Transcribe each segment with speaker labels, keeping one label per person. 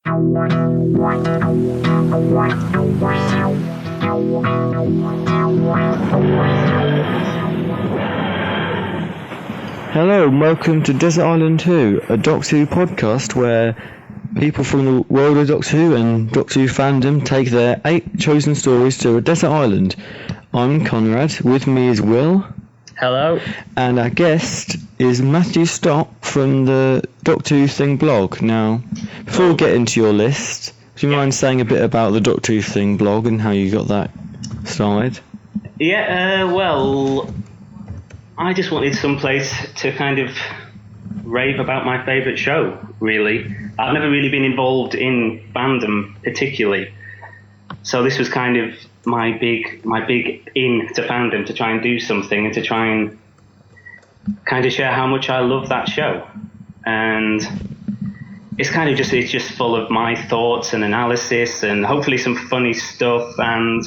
Speaker 1: Hello and welcome to Desert Island 2, a Doctor Who podcast where people from the world of Doctor Who and Doctor Who fandom take their 8 chosen stories to a desert island. I'm Conrad, with me is Will.
Speaker 2: Hello.
Speaker 1: And our guest is Matthew Stott from the Doctor Who Thing blog. Now, before we get into your list, do you mind saying a bit about the Doctor Who Thing blog and how you got that started?
Speaker 2: Well, I just wanted some place to kind of rave about my favourite show, really. I've never really been involved in fandom particularly. So this was kind of my big in to fandom, to try and do something and to try and kind of share how much I love that show. And it's just full of my thoughts and analysis and hopefully some funny stuff. And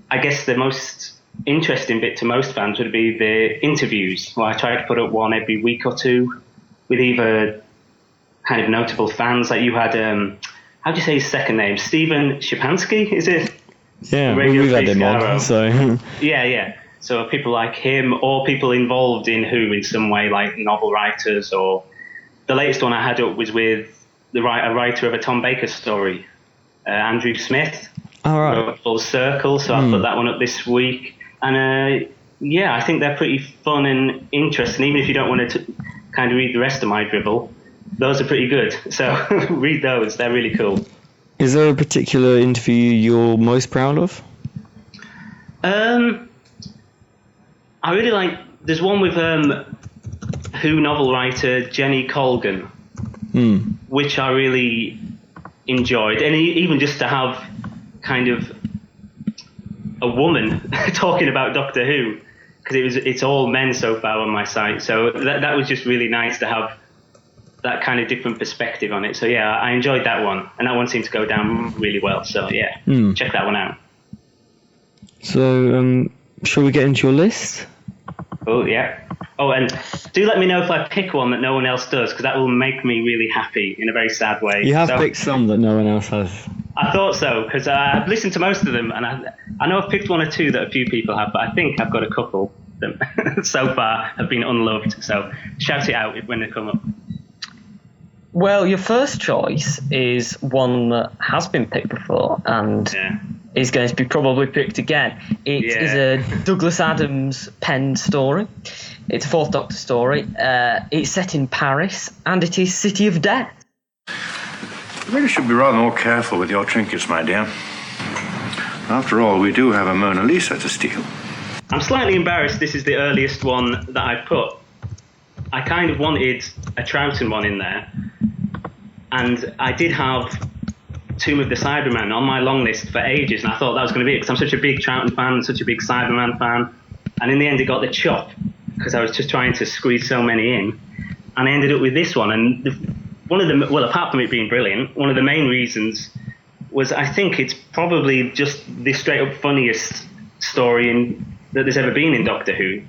Speaker 2: I guess the most interesting bit to most fans would be the interviews. Well, I try to put up one every week or two with either kind of notable fans. Like you had, how do you say his second name? Stephen Shapansky, is it?
Speaker 1: Yeah, we've had him on, so...
Speaker 2: Yeah. So people like him, or people involved in Who in some way, like novel writers, or... The latest one I had up was with a writer of a Tom Baker story, Andrew Smith.
Speaker 1: All right.
Speaker 2: Full Circle, so I put that one up this week. And I think they're pretty fun and interesting. Even if you don't want to kind of read the rest of my dribble, those are pretty good. So read those, they're really cool.
Speaker 1: Is there a particular interview you're most proud of?
Speaker 2: I really like, there's one with Who novel writer Jenny Colgan, which I really enjoyed. And even just to have kind of a woman talking about Doctor Who, because it's all men so far on my site. So that was just really nice to have that kind of different perspective on it. So yeah, I enjoyed that one, and that one seemed to go down really well. So yeah, check that one out.
Speaker 1: So shall we get into your list?
Speaker 2: Oh yeah. Oh, and do let me know if I pick one that no one else does, because that will make me really happy in a very sad way.
Speaker 1: You have picked some that no one else has.
Speaker 2: I thought so, because I've listened to most of them, and I know I've picked one or two that a few people have, but I think I've got a couple that so far have been unloved. So shout it out when they come up.
Speaker 3: Well, your first choice is one that has been picked before and is going to be probably picked again. It is a Douglas Adams penned story. It's a Fourth Doctor story. It's set in Paris, and it is City of Death.
Speaker 4: You really should be rather more careful with your trinkets, my dear. After all, we do have a Mona Lisa to steal.
Speaker 2: I'm slightly embarrassed this is the earliest one that I've put. I kind of wanted a Troughton one in there. And I did have Tomb of the Cybermen on my long list for ages, and I thought that was going to be it, because I'm such a big Troughton fan, such a big Cyberman fan. And in the end, it got the chop, because I was just trying to squeeze so many in. And I ended up with this one. And apart from it being brilliant, one of the main reasons was I think it's probably just the straight up funniest story that there's ever been in Doctor Who.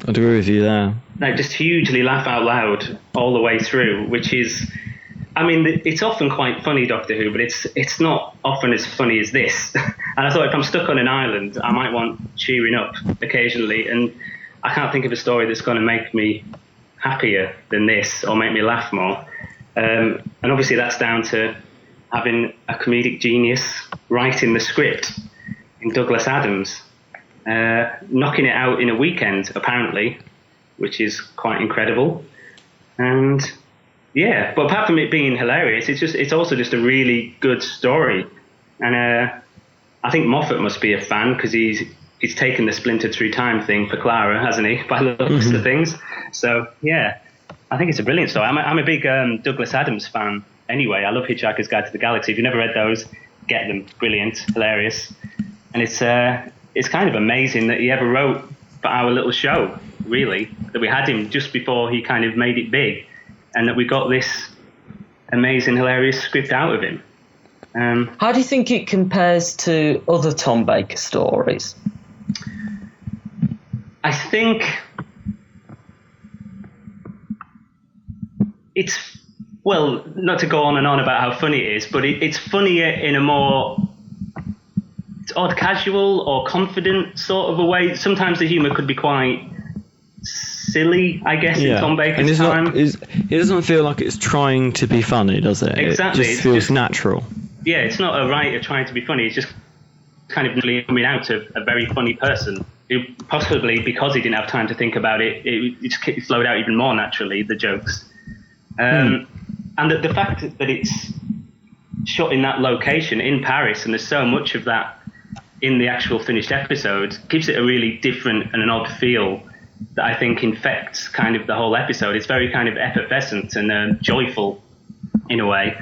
Speaker 1: I'd agree with you there.
Speaker 2: Like, just hugely laugh out loud all the way through, which is... I mean, it's often quite funny, Doctor Who, but it's not often as funny as this. And I thought if I'm stuck on an island, I might want cheering up occasionally. And I can't think of a story that's going to make me happier than this or make me laugh more. And obviously that's down to having a comedic genius writing the script in Douglas Adams, knocking it out in a weekend, apparently, which is quite incredible. And... yeah, but apart from it being hilarious, it's also just a really good story. And I think Moffat must be a fan, because he's taken the splintered through time thing for Clara, hasn't he, by the looks of things. So, yeah, I think it's a brilliant story. I'm a big Douglas Adams fan anyway. I love Hitchhiker's Guide to the Galaxy. If you've never read those, get them. Brilliant, hilarious. And it's kind of amazing that he ever wrote for our little show, really, that we had him just before he kind of made it big. And that we got this amazing, hilarious script out of him.
Speaker 3: How do you think it compares to other Tom Baker stories?
Speaker 2: I think it's well, not to go on and on about how funny it is, but it's funnier in a more odd casual or confident sort of a way. Sometimes the humour could be quite silly, I guess, in Tom Baker's time.
Speaker 1: It doesn't feel like it's trying to be funny, does it?
Speaker 2: Exactly.
Speaker 1: It just feels natural.
Speaker 2: Yeah, it's not a writer trying to be funny. It's just kind of coming out of a very funny person who possibly, because he didn't have time to think about it, it just flowed out even more naturally, the jokes. And the fact that it's shot in that location in Paris, and there's so much of that in the actual finished episode, gives it a really different and an odd feel that I think infects kind of the whole episode. It's very kind of effervescent and joyful in a way.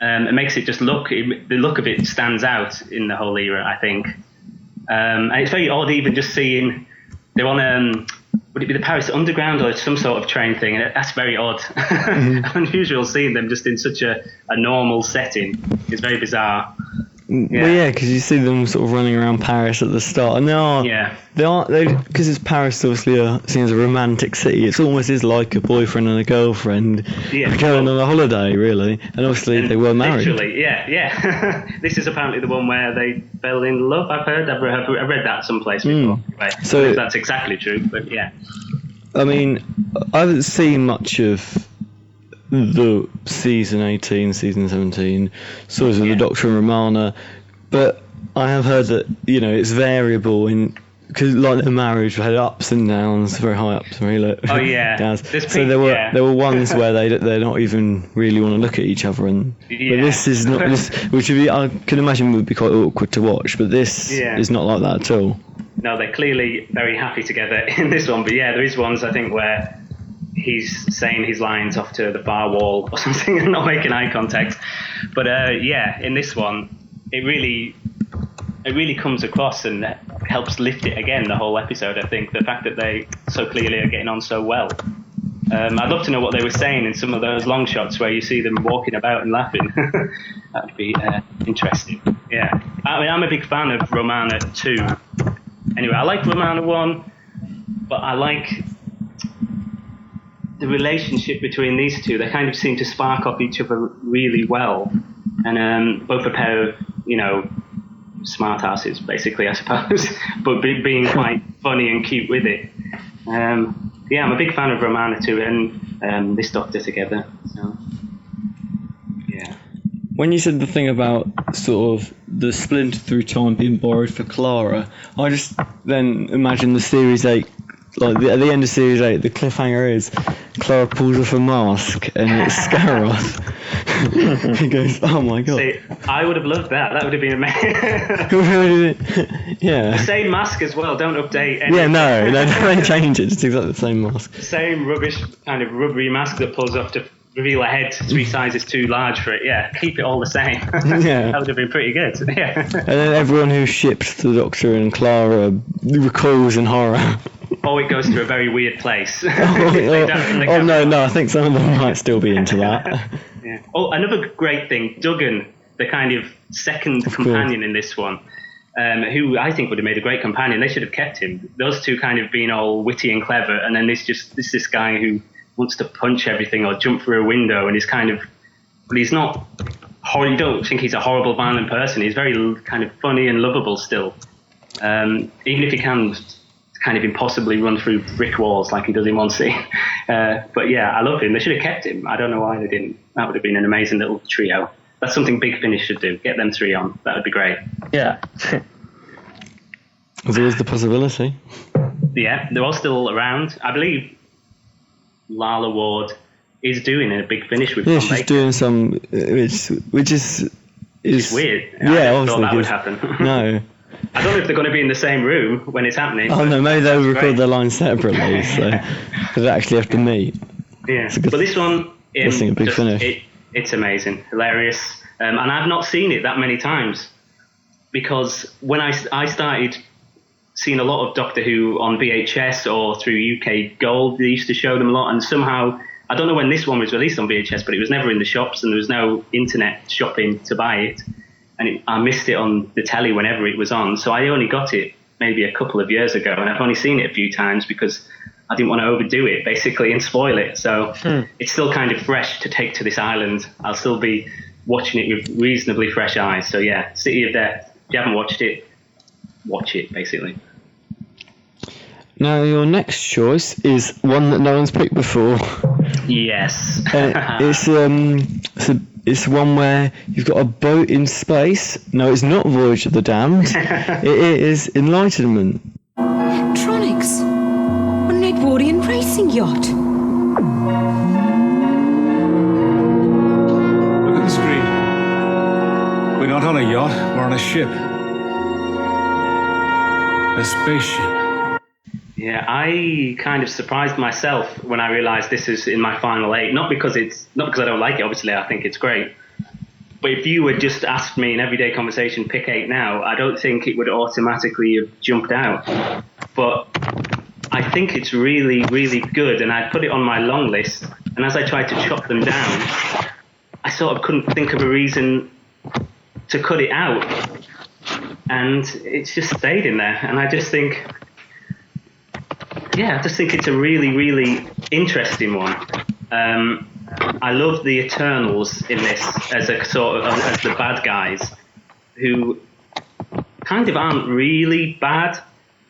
Speaker 2: It makes it just the look of it stands out in the whole era, I think. And it's very odd even just seeing, they're on, would it be the Paris Underground or some sort of train thing? And that's very odd. Unusual seeing them just in such a normal setting. It's very bizarre.
Speaker 1: Well, yeah, because you see them sort of running around Paris at the start, and they because it's Paris, obviously seen as a romantic city. It almost is like a boyfriend and a girlfriend going on a holiday, really. And obviously they were married.
Speaker 2: Literally, yeah. This is apparently the one where they fell in love. I've read that someplace before. Anyway, so I don't know if that's exactly true, but yeah.
Speaker 1: I mean, I haven't seen much of the season 18, season 17 stories of the Doctor and Romana, but I have heard that it's variable in, because like their marriage had ups and downs, very high ups, very low downs. So there were ones where they're not even really want to look at each other, and but this is not which would be, I can imagine would be quite awkward to watch, but this is not like that at all.
Speaker 2: No, they're clearly very happy together in this one, but there is ones I think where he's saying his lines off to the far wall or something and not making eye contact. But in this one, it really comes across and helps lift it again, the whole episode, I think. The fact that they so clearly are getting on so well. I'd love to know what they were saying in some of those long shots where you see them walking about and laughing. That would be interesting. Yeah. I mean, I'm a big fan of Romana 2. Anyway, I like Romana 1, but I like the relationship between these two. They kind of seem to spark off each other really well, and both a pair of smart asses, basically, I suppose, but being quite funny and cute with it. I'm a big fan of Romana too, and this Doctor together. So
Speaker 1: when you said the thing about sort of the splinter through time being borrowed for Clara, I just then imagine the series 8. Like at the end of Series 8, the cliffhanger is Clara pulls off a mask and it's Scaroth. He goes, "Oh my god!"
Speaker 2: See, I would have loved that. That would have been amazing.
Speaker 1: Yeah.
Speaker 2: The same mask as well. Don't update anything.
Speaker 1: Yeah, no, don't change it. It's exactly the same mask.
Speaker 2: Same rubbish kind of rubbery mask that pulls off to reveal a head 3 sizes too large for it. Yeah, keep it all the same. That would have been pretty good. Yeah.
Speaker 1: And then everyone who shipped the Doctor and Clara recoils in horror.
Speaker 2: Or it goes to a very weird place.
Speaker 1: No, I think some of them might still be into that.
Speaker 2: Yeah. Oh, another great thing, Duggan, the kind of second companion in this one, who I think would have made a great companion. They should have kept him. Those two kind of being all witty and clever, and then this guy who wants to punch everything or jump through a window, and but he's not. You don't think he's a horrible, violent person. He's very kind of funny and lovable still, even if he can kind of impossibly run through brick walls like he does in one scene. But I love him. They should have kept him. I don't know why they didn't. That would have been an amazing little trio. That's something Big Finish should do. Get them 3 on. That would be great.
Speaker 3: Yeah.
Speaker 1: There's always the possibility.
Speaker 2: Yeah, they're all still around. I believe Lala Ward is doing a Big Finish with Tom Baker.
Speaker 1: She's doing some, which is
Speaker 2: weird.
Speaker 1: Yeah,
Speaker 2: I thought that would happen.
Speaker 1: No.
Speaker 2: I don't know if they're going to be in the same room when it's happening.
Speaker 1: Oh no, maybe they'll record their lines separately, so they actually have to meet.
Speaker 2: Yeah, but this one,
Speaker 1: Big Finish.
Speaker 2: It's amazing, hilarious, and I've not seen it that many times, because when I started seeing a lot of Doctor Who on VHS or through UK Gold, they used to show them a lot, and somehow, I don't know when this one was released on VHS, but it was never in the shops and there was no internet shopping to buy it. And I missed it on the telly whenever it was on. So I only got it maybe a couple of years ago, and I've only seen it a few times because I didn't want to overdo it basically and spoil it. So it's still kind of fresh to take to this island. I'll still be watching it with reasonably fresh eyes. So yeah, City of Death. If you haven't watched it, watch it basically.
Speaker 1: Now your next choice is one that no one's picked before.
Speaker 2: Yes.
Speaker 1: It's one where you've got a boat in space. No, it's not Voyage of the Damned. It is Enlightenment.
Speaker 5: Tronics, an Edwardian racing yacht.
Speaker 6: Look at the screen. We're not on a yacht, we're on a ship. A spaceship.
Speaker 2: Yeah, I kind of surprised myself when I realised this is in my final 8. Not because I don't like it. Obviously, I think it's great. But if you had just asked me in everyday conversation, pick 8 now, I don't think it would automatically have jumped out. But I think it's really, really good, and I put it on my long list. And as I tried to chop them down, I sort of couldn't think of a reason to cut it out, and it's just stayed in there. And I just think it's a really, really interesting one. I love the Eternals in this as a sort of as the bad guys, who kind of aren't really bad.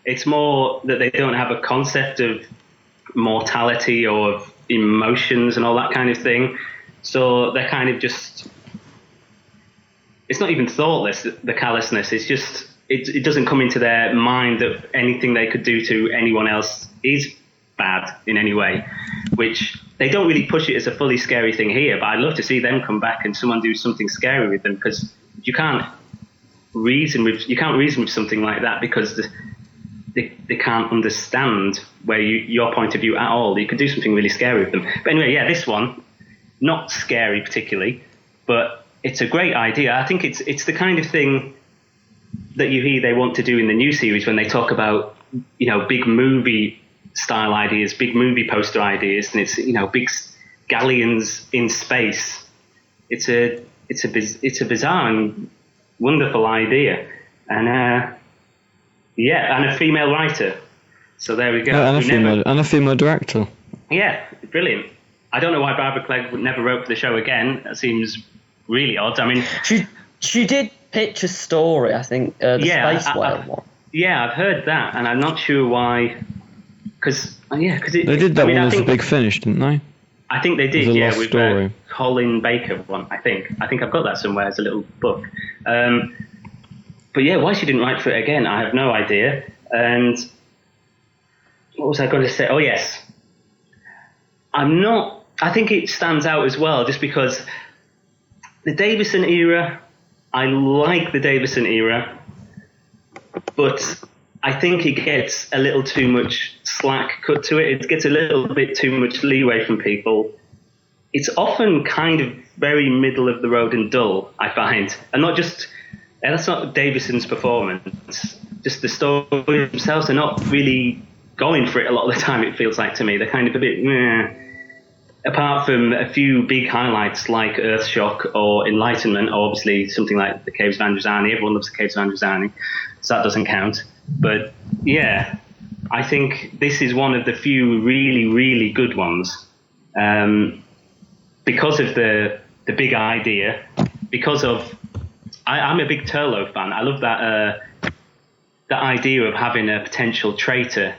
Speaker 2: It's more that they don't have a concept of mortality or of emotions and all that kind of thing. So they're kind of just, it's not even thoughtless, the callousness. It's just, it doesn't come into their mind that anything they could do to anyone else is bad in any way, which they don't really push it as a fully scary thing here. But I'd love to see them come back and someone do something scary with them, because you can't reason with something like that, because they can't understand your point of view at all. You could do something really scary with them. But anyway, yeah, this one, not scary particularly, but it's a great idea. I think it's the kind of thing that you hear they want to do in the new series when they talk about, big movie style ideas, big movie poster ideas, and it's, big galleons in space. It's a bizarre and wonderful idea, and and a female writer. So there we go.
Speaker 1: And a female director.
Speaker 2: Yeah, brilliant. I don't know why Barbara Clegg never wrote for the show again. That seems really odd. I mean,
Speaker 3: she did pitch a story, I think, the Space Whale one.
Speaker 2: Yeah, I've heard that, and I'm not sure why. Because they
Speaker 1: did that one as a big finish, didn't they?
Speaker 2: I think they did,
Speaker 1: yeah, with
Speaker 2: Colin Baker one. I think I've got that somewhere as a little book. But yeah, why she didn't write for it again, I have no idea. And what was I going to say? Oh yes, I think it stands out as well, just because the Davison era. I like the Davison era, but I think it gets a little too much slack cut to it. It gets a little bit too much leeway from people. It's often kind of very middle of the road and dull, I find. And that's not Davison's performance. Just the stories themselves are not really going for it a lot of the time, it feels like to me. They're kind of a bit meh. Apart from a few big highlights like Earthshock or Enlightenment, or obviously something like the Caves of Androzani. Everyone loves the Caves of Androzani, so that doesn't count. But yeah, I think this is one of the few really, really good ones, because of the big idea. Because of, I'm a big Turlough fan. I love that idea of having a potential traitor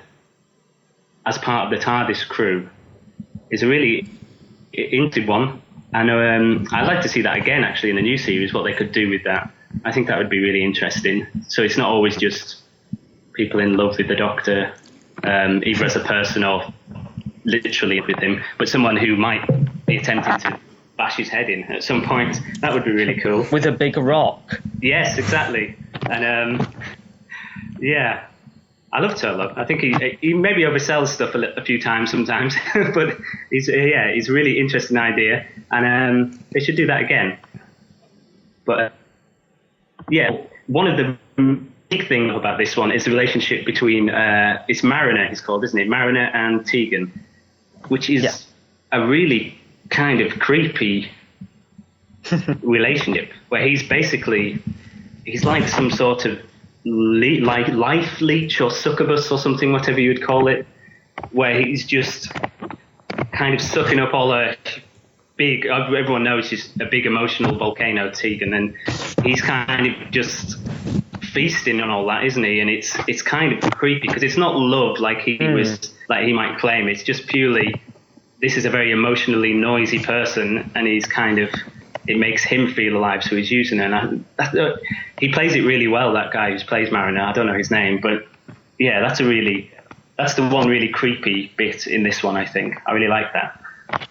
Speaker 2: as part of the TARDIS crew. Is a really interesting one, and I'd like to see that again actually in the new series, what they could do with that. I think that would be really interesting. So it's not always just people in love with the Doctor, either as a person or literally with him, but someone who might be attempting to bash his head in at some point. That would be really cool.
Speaker 3: With a big rock.
Speaker 2: Yes, exactly. And yeah, I love Turlough. I think he maybe oversells stuff a few times sometimes, but it's a really interesting idea, and they should do that again. But one of the big things about this one is the relationship between it's Mariner, he's called, isn't it? Mariner and Tegan, which is a really kind of creepy relationship, where he's like some sort of life leech or succubus or something, whatever you would call it, where he's just kind of sucking up all the big, everyone knows he's a big emotional volcano, Teague, and then he's kind of just feasting on all that, isn't he? And it's kind of creepy because it's not love like he might claim. It's just purely, this is a very emotionally noisy person, and he's kind of, it makes him feel alive, so he's using it. And he plays it really well, that guy who plays Mariner. I don't know his name, but yeah, that's the one really creepy bit in this one, I think. I really like that.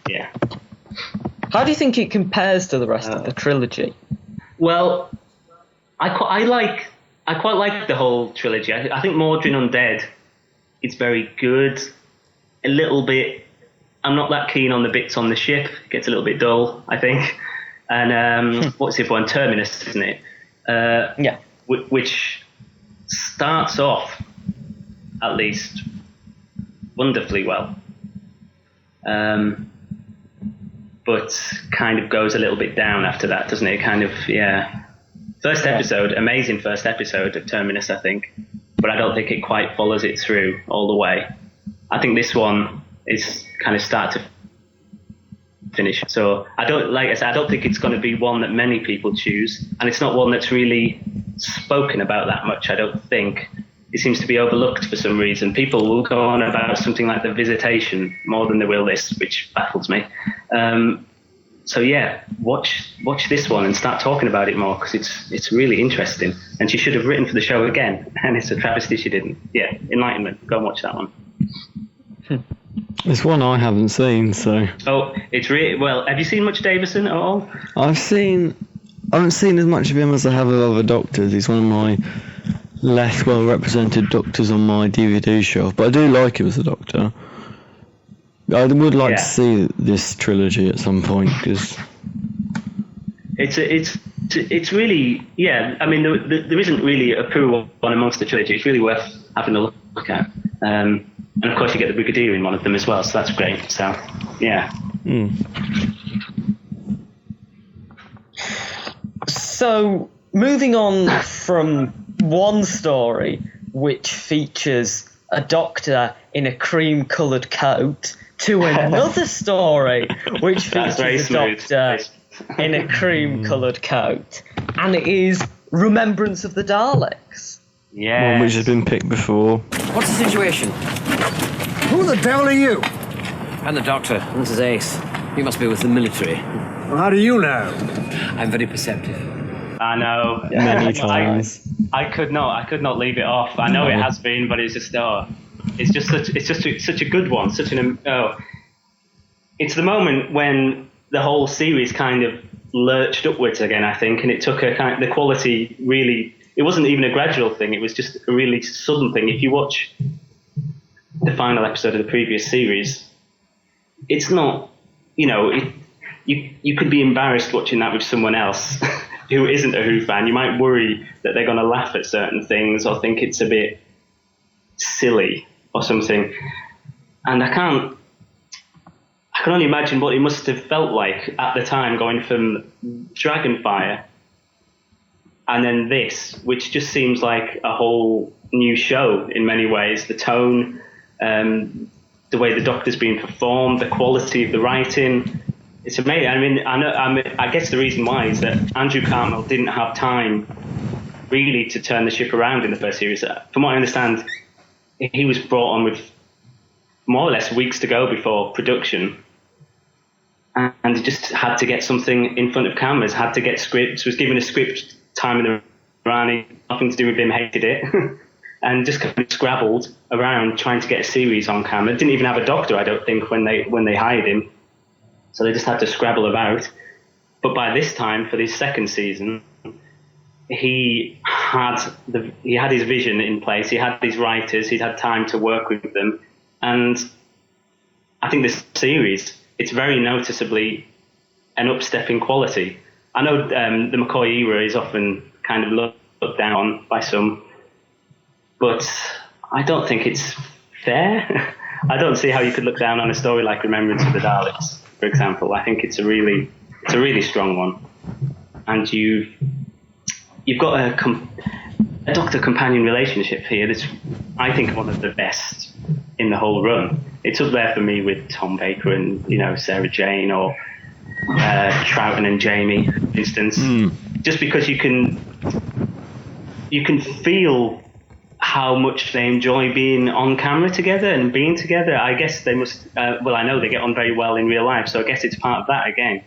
Speaker 2: Yeah.
Speaker 3: How do you think it compares to the rest of the trilogy?
Speaker 2: Well, I quite like the whole trilogy. I think Mordrin Undead is very good. A little bit, I'm not that keen on the bits on the ship. It gets a little bit dull, I think. And what's the other one? Terminus, isn't it?
Speaker 3: Yeah.
Speaker 2: Which starts off, at least, wonderfully well. But kind of goes a little bit down after that, doesn't it? Kind of, yeah. First episode, amazing first episode of Terminus, I think. But I don't think it quite follows it through all the way. I think this one is kind of start to finish. So I don't think it's going to be one that many people choose. And it's not one that's really spoken about that much, I don't think. It seems to be overlooked for some reason. People will go on about something like The Visitation more than they will this, which baffles me. So yeah, watch this one and start talking about it more, because it's really interesting. And she should have written for the show again, and it's a travesty she didn't. Yeah, Enlightenment. Go and watch that one.
Speaker 1: It's one I haven't seen, so.
Speaker 2: Oh, it's really well. Have you seen much Davison at all?
Speaker 1: I haven't seen as much of him as I have of other Doctors. He's one of my less well represented Doctors on my DVD shelf, but I do like him as a Doctor. I would like to see this trilogy at some point, because
Speaker 2: it's really, yeah. I mean, there isn't really a poor one amongst the trilogy. It's really worth having a look at. And of course, you get the Brigadier in one of them as well, so that's great. So, yeah.
Speaker 3: So, moving on from one story which features a Doctor in a cream-coloured coat to another story which features a Doctor in a cream-coloured coat, and it is Remembrance of the Daleks.
Speaker 2: Yeah.
Speaker 1: One which has been picked before.
Speaker 7: What's the situation?
Speaker 8: Who the devil are you?
Speaker 7: I'm the Doctor. This is Ace. You must be with the military.
Speaker 8: Well, how do you know?
Speaker 7: I'm very perceptive.
Speaker 2: I know.
Speaker 1: Many times.
Speaker 2: I could not leave it off. I know it has been, but it's just such a good one. It's the moment when the whole series kind of lurched upwards again, I think, and it took the quality really. It wasn't even a gradual thing. It was just a really sudden thing. If you watch the final episode of the previous series, it's not, you could be embarrassed watching that with someone else who isn't a Who fan. You might worry that they're going to laugh at certain things or think it's a bit silly or something. And I can only imagine what it must have felt like at the time, going from Dragonfire and then this, which just seems like a whole new show in many ways. The tone, the way the Doctor's being performed, the quality of the writing. It's amazing. I mean, I guess the reason why is that Andrew Cartmel didn't have time really to turn the ship around in the first series. From what I understand, he was brought on with more or less weeks to go before production, and he just had to get something in front of cameras, had to get scripts, was given a script time in the running, nothing to do with him, hated it, and just kind of scrabbled around trying to get a series on camera. Didn't even have a Doctor, I don't think, when they hired him. So they just had to scrabble about. But by this time, for this second season, he had his vision in place. He had these writers. He'd had time to work with them. And I think this series, it's very noticeably an upstep in quality. I know the McCoy era is often kind of looked down by some, but I don't think it's fair. I don't see how you could look down on a story like Remembrance of the Daleks, for example. I think it's a really strong one, and you've got a Doctor companion relationship here that's, I think, one of the best in the whole run. It's up there for me with Tom Baker and, you know, Sarah Jane or Troughton and Jamie, for instance. Just because you can feel how much they enjoy being on camera together and being together. I guess they must, well, I know they get on very well in real life, so I guess it's part of that again.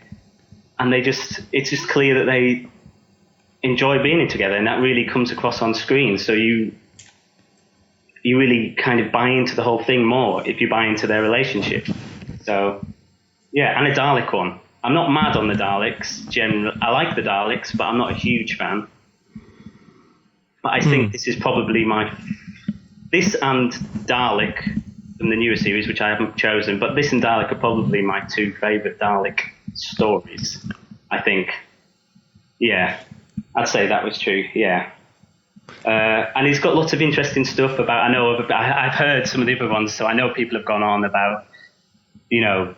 Speaker 2: And it's just clear that they enjoy being together, and that really comes across on screen. So you really kind of buy into the whole thing more if you buy into their relationship. So, yeah, and a Dalek one. I'm not mad on the Daleks. Generally, I like the Daleks, but I'm not a huge fan. But I think this is probably this and Dalek from the newer series, which I haven't chosen, but this and Dalek are probably my two favourite Dalek stories, I think. Yeah, I'd say that was true, yeah. And he's got lots of interesting stuff about, I've heard some of the other ones, so I know people have gone on about, you know,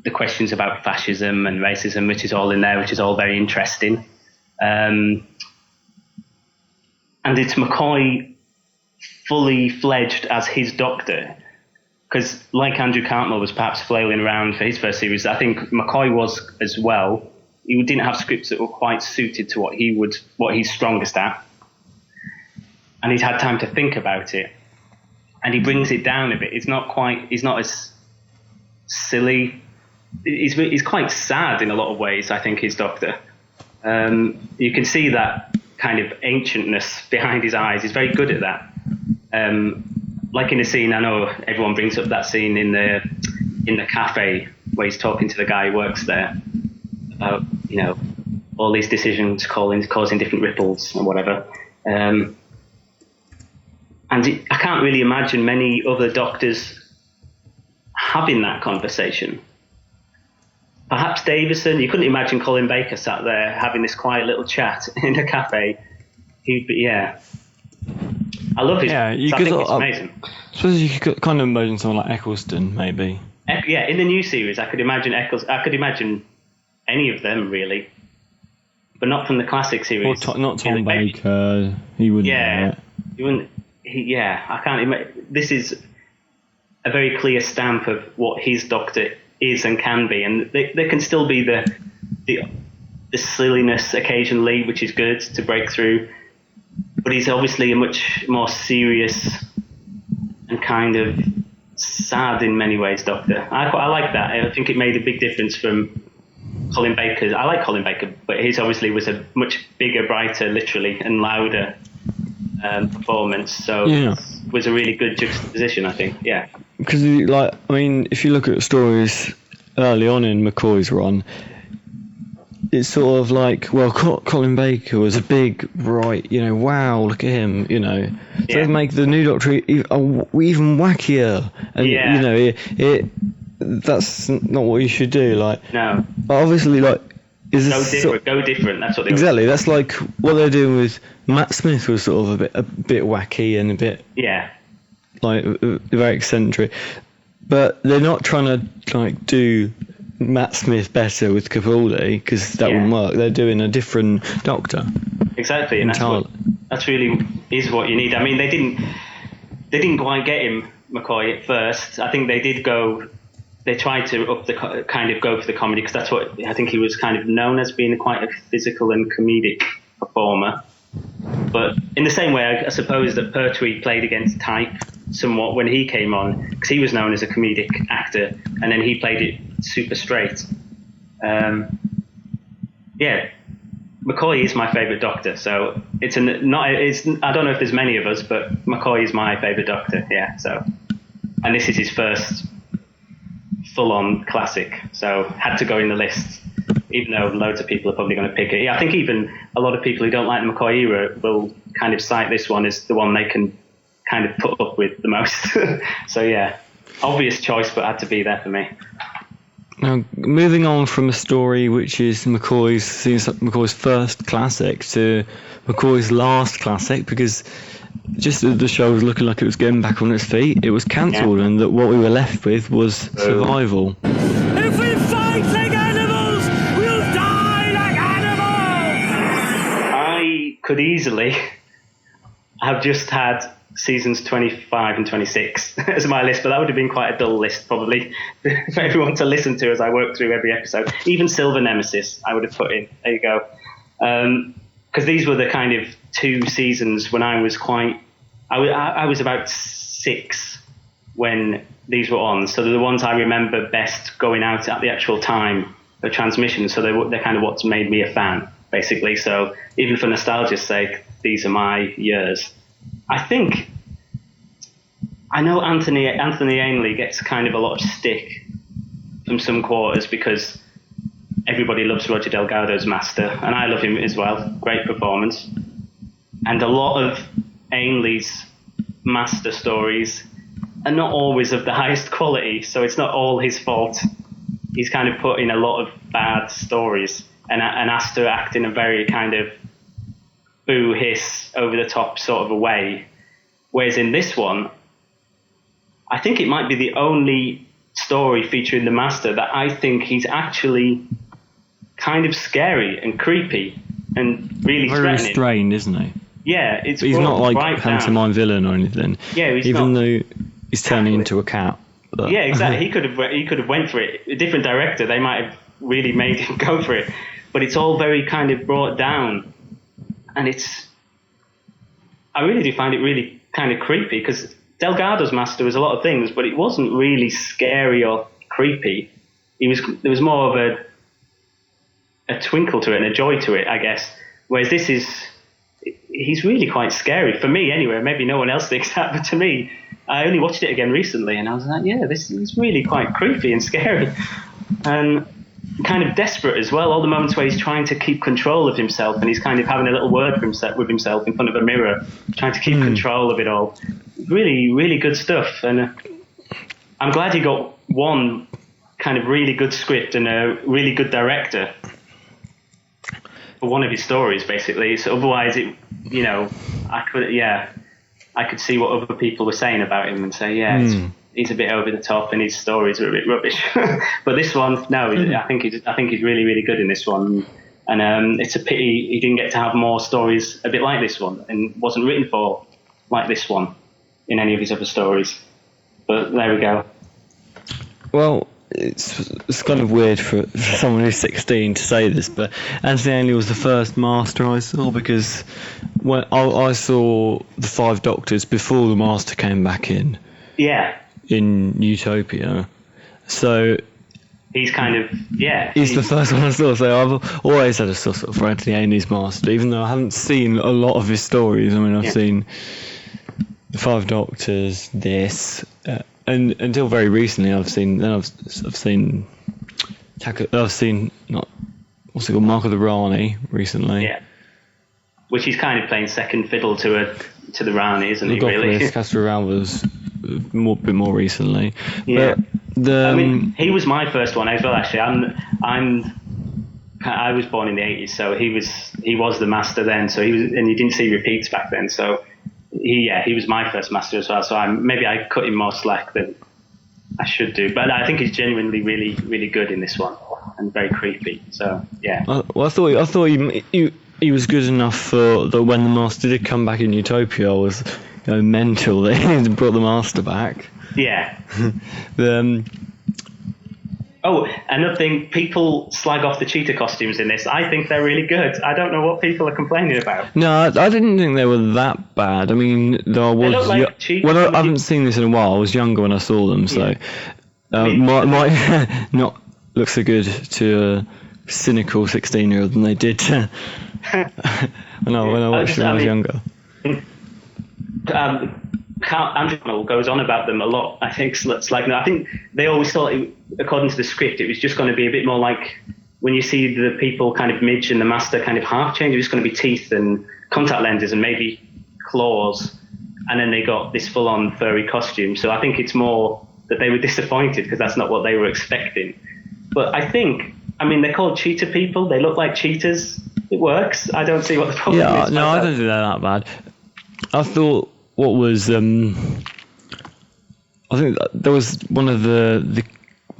Speaker 2: the questions about fascism and racism, which is all in there, which is all very interesting. And it's McCoy fully fledged as his Doctor, because like Andrew Cartmel was perhaps flailing around for his first series, I think McCoy was as well. He didn't have scripts that were quite suited to what he's strongest at. And he's had time to think about it. And he brings it down a bit. He's not as silly. He's quite sad in a lot of ways, I think, his Doctor. You can see that kind of ancientness behind his eyes. He's very good at that. Like in the scene, I know everyone brings up that scene in the cafe where he's talking to the guy who works there about, you know, all these decisions causing different ripples and whatever. And I can't really imagine many other Doctors having that conversation. Perhaps Davison. You couldn't imagine Colin Baker sat there having this quiet little chat in a cafe. I love his.
Speaker 1: Yeah,
Speaker 2: I think it's amazing.
Speaker 1: I suppose you could kind of imagine someone like Eccleston, maybe.
Speaker 2: Yeah, in the new series, I could imagine I could imagine any of them really, but not from the classic series.
Speaker 1: Or not Tom Baker. He wouldn't.
Speaker 2: Yeah, he wouldn't. I can't imagine. This is a very clear stamp of what his Doctor is and can be, and there can still be the silliness occasionally, which is good to break through, but he's obviously a much more serious and kind of sad in many ways Doctor. I like that. I think it made a big difference from Colin Baker's. I like Colin Baker, but his obviously was a much bigger, brighter, literally, and louder performance, so it was a really good juxtaposition, I think. Yeah,
Speaker 1: because if you look at stories early on in McCoy's run, it's sort of like, well, Colin Baker was a big, bright, you know, wow, look at him, you know. So they make the new Doctor even wackier, and you know, that's not what you should do. Like, no, but obviously, like,
Speaker 2: go different. That's what they
Speaker 1: exactly. That's like what they're doing with Matt Smith was sort of a bit wacky and a bit like very eccentric, but they're not trying to like do Matt Smith better with Capaldi, because that wouldn't work. They're doing a different Doctor.
Speaker 2: Exactly, and that's really is what you need. I mean, they didn't quite get him, McCoy, at first. I think they tried to go for the comedy, because that's what I think he was kind of known as, being quite a physical and comedic performer. But in the same way, I suppose that Pertwee played against type somewhat when he came on, because he was known as a comedic actor, and then he played it super straight. McCoy is my favourite Doctor, so I don't know if there's many of us, but McCoy is my favourite Doctor. Yeah, so, and this is his first full-on classic, so had to go in the list, even though loads of people are probably going to pick it. Yeah, I think even a lot of people who don't like the McCoy era will kind of cite this one as the one they can kind of put up with the most. So yeah, obvious choice, but had to be there for me.
Speaker 1: Now, moving on from a story which is McCoy's first classic to McCoy's last classic, because just as the show was looking like it was getting back on its feet, it was cancelled, and that what we were left with was Survival.
Speaker 9: If we fight like animals, we'll die like animals!
Speaker 2: I could easily have just had seasons 25 and 26 as my list, but that would have been quite a dull list probably for everyone to listen to as I work through every episode. Even Silver Nemesis I would have put in. There you go. Because these were the kind of 2 seasons when I was I was about 6 when these were on, so they're the ones I remember best going out at the actual time of transmission, so they're kind of what's made me a fan, basically. So even for nostalgia's sake, these are my years. I know Anthony Ainley gets kind of a lot of stick from some quarters because everybody loves Roger Delgado's Master, and I love him as well. Great performance. And a lot of Ainley's Master stories are not always of the highest quality, so it's not all his fault. He's kind of put in a lot of bad stories and asked to act in a very kind of boo hiss, over the top sort of a way. Whereas in this one, I think it might be the only story featuring the Master that I think he's actually kind of scary and creepy and really
Speaker 1: very
Speaker 2: threatening.
Speaker 1: restrained, isn't he?
Speaker 2: Yeah, it's.
Speaker 1: But he's not like
Speaker 2: right
Speaker 1: pantomime villain or anything.
Speaker 2: Yeah,
Speaker 1: even though he's turning into a cat. But.
Speaker 2: Yeah, exactly. He could have went for it. A different director, they might have really made him go for it. But it's all very kind of brought down, and I really do find it really kind of creepy because Delgado's Master was a lot of things, but it wasn't really scary or creepy. There was more of a twinkle to it and a joy to it, I guess. Whereas he's really quite scary for me anyway. Maybe no one else thinks that, but to me, I only watched it again recently, and I was like, yeah, this is really quite creepy and scary, and kind of desperate as well. All the moments where he's trying to keep control of himself, and he's kind of having a little word with himself in front of a mirror, trying to keep control of it all. Really, really good stuff, and I'm glad he got one kind of really good script and a really good director for one of his stories, basically. So otherwise, I could see what other people were saying about him and say, he's a bit over the top and his stories are a bit rubbish. But this one, no, I think he's really, really good in this one. And it's a pity he didn't get to have more stories a bit like this one and wasn't written for like this one in any of his other stories. But there we go.
Speaker 1: Well, it's kind of weird for someone who's 16 to say this, but Anthony Ainley was the first Master I saw, because when I saw the 5 Doctors before the Master came back in.
Speaker 2: Yeah.
Speaker 1: In Utopia. So
Speaker 2: he's kind of,
Speaker 1: he's the first one I saw, so I've always had a soft spot for Anthony Ainley's Master, even though I haven't seen a lot of his stories. I mean, I've seen the 5 Doctors, this, and until very recently, I've seen Mark of the Rani recently.
Speaker 2: Yeah, which he's kind of playing second fiddle to the Rani, isn't he? Really,
Speaker 1: Castor Around was a bit more recently.
Speaker 2: Yeah,
Speaker 1: but
Speaker 2: I mean, he was my first one as well. Actually, I was born in the 80s, so he was the Master then. So he was, and you didn't see repeats back then. So he was my first Master as well. So maybe I cut him more slack than I should do. But I think he's genuinely really, really good in this one and very creepy. So yeah.
Speaker 1: Well, I thought he was good enough for that when the Master did come back in Utopia. I was mental that he brought the Master back.
Speaker 2: Yeah. Another thing, people slag off the cheetah costumes in this. I think they're really good. I don't know what people are complaining about.
Speaker 1: No, I didn't think they were that bad. I mean, I haven't seen this in a while. I was younger when I saw them, so might not look so good to a cynical 16-year-old than they did when I watched them when I was younger.
Speaker 2: Andrew Connell goes on about them a lot. I think they always thought, according to the script, it was just going to be a bit more like when you see the people kind of Midge and the Master kind of half change. It was going to be teeth and contact lenses and maybe claws, and then they got this full-on furry costume. So I think it's more that they were disappointed because that's not what they were expecting. But they're called cheetah people. They look like cheetahs. It works. I don't see what the problem is.
Speaker 1: Yeah, no, I don't think they're that bad. I thought what was I think there was one of the